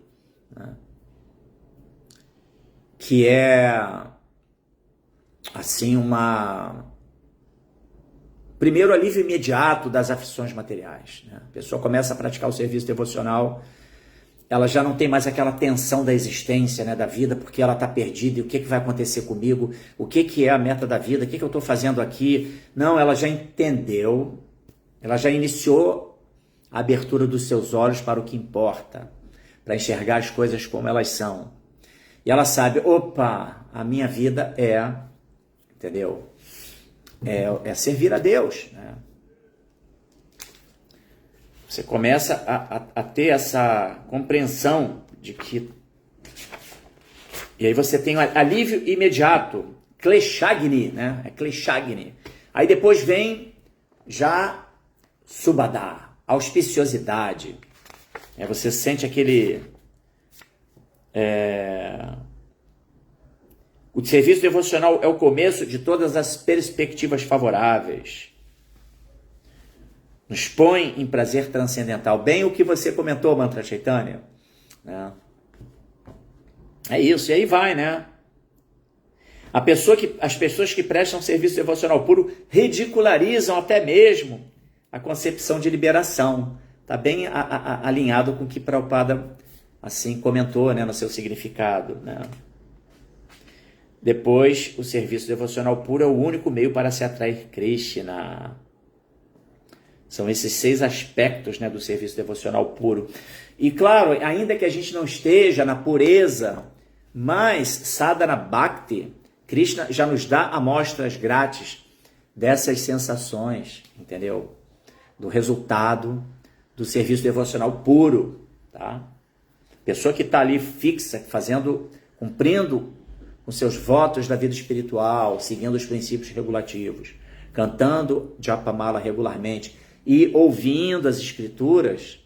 né, que é, assim, primeiro, alívio imediato das aflições materiais, né? A pessoa começa a praticar o serviço devocional, ela já não tem mais aquela tensão da existência, né, da vida, porque ela está perdida, e o que vai acontecer comigo, o que é a meta da vida, o que eu estou fazendo aqui. Não, ela já entendeu, ela já iniciou a abertura dos seus olhos para o que importa, para enxergar as coisas como elas são. E ela sabe, opa, a minha vida entendeu? É servir a Deus, né? Você começa a ter essa compreensão de que... E aí você tem um alívio imediato, Kleshagni, né? É Kleshagni. Aí depois vem já Subhadha, auspiciosidade. Você sente aquele... O serviço devocional é o começo de todas as perspectivas favoráveis. Nos põe em prazer transcendental. Bem o que você comentou, Mantra Chaitanya, né? É isso, e aí vai, né? As pessoas que prestam serviço devocional puro ridicularizam até mesmo a concepção de liberação. Está bem alinhado com o que Prabhupada assim comentou, né, no seu significado, né? Depois, o serviço devocional puro é o único meio para se atrair Krishna. São esses 6 aspectos, né, do serviço devocional puro. E claro, ainda que a gente não esteja na pureza, mas sadhana bhakti, Krishna já nos dá amostras grátis dessas sensações, entendeu? Do resultado do serviço devocional puro, tá? Pessoa que está ali fixa, cumprindo os seus votos da vida espiritual, seguindo os princípios regulativos, cantando Japamala regularmente e ouvindo as escrituras,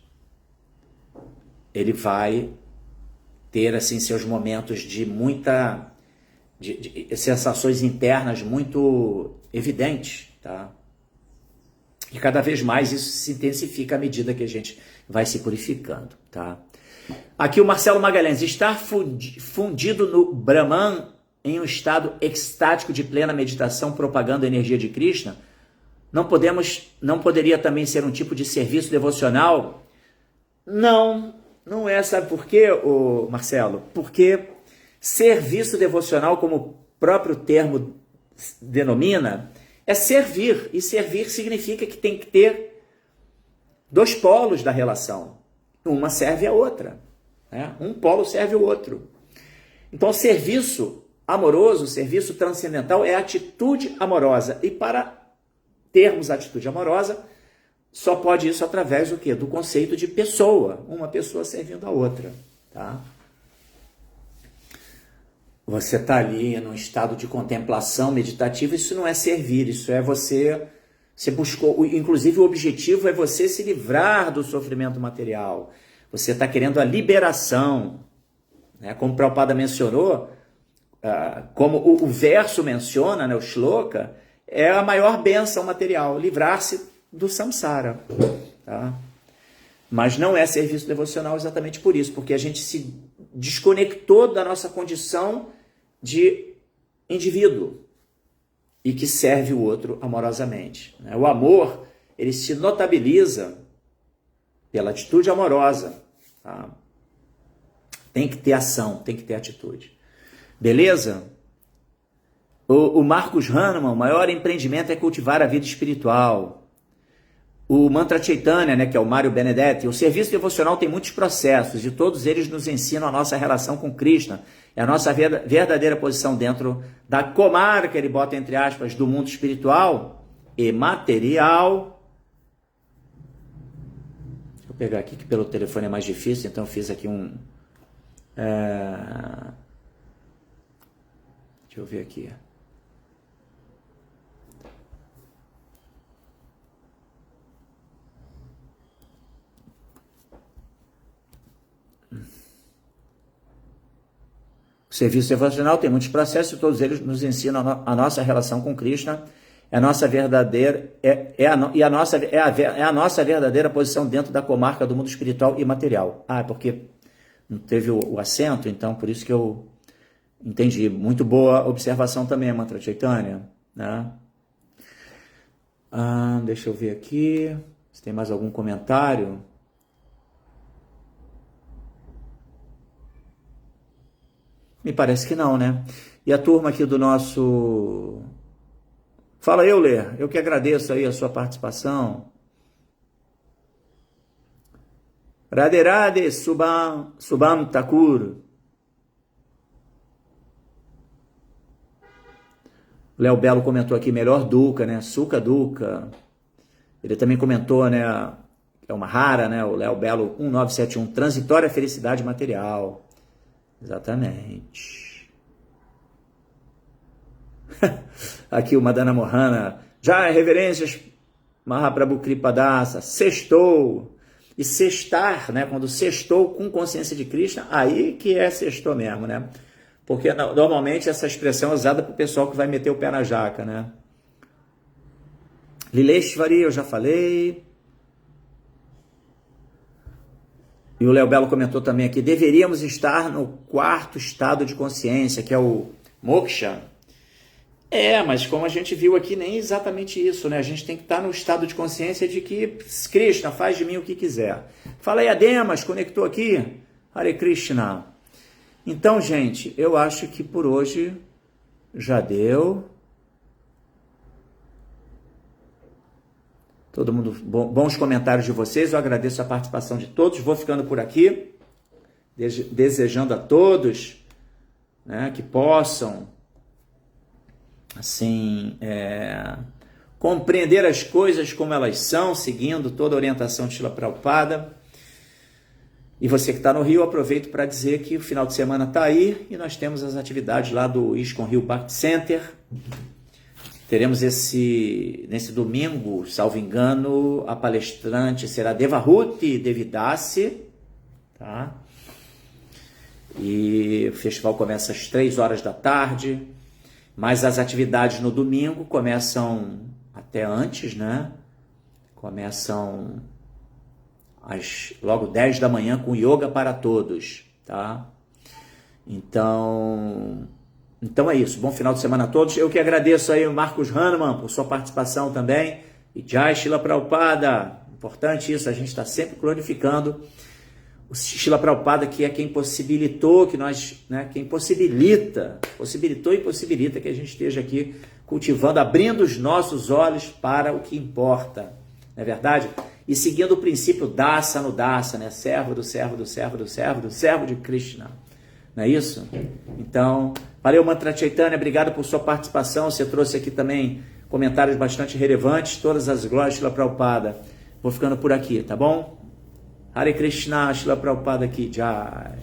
ele vai ter assim seus momentos de sensações internas muito evidentes, tá? E cada vez mais isso se intensifica à medida que a gente vai se purificando, tá? Aqui o Marcelo Magalhães, estar fundido no Brahman em um estado extático de plena meditação, propagando a energia de Krishna, não poderia também ser um tipo de serviço devocional? Não Não é, sabe por quê, Marcelo? Porque serviço devocional, como o próprio termo denomina, é servir. E servir significa que tem que ter dois polos da relação. Uma serve a outra, né? Um polo serve o outro. Então, serviço amoroso, serviço transcendental é atitude amorosa. E para termos atitude amorosa, só pode isso através do quê? Do conceito de pessoa. Uma pessoa servindo a outra, tá? Você está ali num estado de contemplação meditativa, isso não é servir, isso é você buscou, inclusive o objetivo é você se livrar do sofrimento material. Você está querendo a liberação, né? Como o Prabhupada mencionou, como o verso menciona, né, o shloka, é a maior bênção material, livrar-se do samsara, tá? Mas não é serviço devocional exatamente por isso, porque a gente se desconectou da nossa condição de indivíduo e que serve o outro amorosamente, né? O amor, ele se notabiliza pela atitude amorosa, tá? Tem que ter ação, tem que ter atitude. Beleza? O Marcos Hahnemann, o maior empreendimento é cultivar a vida espiritual. O Mantra Chaitanya, né, que é o Mário Benedetti, o serviço devocional tem muitos processos e todos eles nos ensinam a nossa relação com Krishna. É a nossa verdadeira posição dentro da comarca, ele bota entre aspas, do mundo espiritual e material. Deixa eu pegar aqui que pelo telefone é mais difícil, então eu fiz aqui um... Deixa eu ver aqui. O serviço devocional tem muitos processos e todos eles nos ensinam a nossa relação com Krishna. É a nossa verdadeira a nossa verdadeira posição dentro da comarca do mundo espiritual e material. É porque não teve o acento, então por isso que eu entendi. Muito boa observação também, Mantra Chaitanya, né? Deixa eu ver aqui se tem mais algum comentário. Me parece que não, né? E a turma aqui do nosso... Fala, Euler, eu que agradeço aí a sua participação. Radhe Radhe Subham Thakur. O Léo Belo comentou aqui, melhor Dukkha, né? Sukha Dukkha. Ele também comentou, né? É uma rara, né? O Léo Belo 1971, transitória felicidade material. Exatamente. Aqui o Madana Mohana. Já reverências Mahaprabhu Kripadasa. Sextou. E sextar, né? Quando sextou com consciência de Krishna, aí que é sextou mesmo, né? Porque normalmente essa expressão é usada para o pessoal que vai meter o pé na jaca, né? Lileshvari, eu já falei. E o Léo Belo comentou também aqui, deveríamos estar no quarto estado de consciência, que é o moksha. Mas como a gente viu aqui, nem exatamente isso, né? A gente tem que estar no estado de consciência de que Krishna faz de mim o que quiser. Fala aí, Ademas, conectou aqui? Hare Krishna. Então, gente, eu acho que por hoje já deu. Todo mundo, bons comentários de vocês, eu agradeço a participação de todos, vou ficando por aqui, desejando a todos, né, que possam, assim, compreender as coisas como elas são, seguindo toda a orientação de Srila Prabhupada. E você que está no Rio, aproveito para dizer que o final de semana está aí e nós temos as atividades lá do ISKCON Rio Bhakti Center. Teremos nesse domingo, salvo engano, a palestrante será Devahuti Devidasi, tá? E o festival começa às 3 horas da tarde, mas as atividades no domingo começam até antes, né? Começam logo 10 da manhã com yoga para todos, tá? Então é isso. Bom final de semana a todos. Eu que agradeço aí o Marcos Hahnemann por sua participação também. E Jai Srila Prabhupada. Importante isso, a gente está sempre glorificando O Srila Prabhupada, que é quem possibilitou que nós, né, quem possibilitou e possibilita que a gente esteja aqui cultivando, abrindo os nossos olhos para o que importa, não é verdade? E seguindo o princípio dasa no dasa, né? Servo do servo do servo do servo do servo de Krishna, não é isso? Então, valeu Mantra Chaitanya, obrigado por sua participação, você trouxe aqui também comentários bastante relevantes, todas as glórias de Srila Prabhupada. Vou ficando por aqui, tá bom? Hare Krishna, Srila Prabhupada aqui, Jai.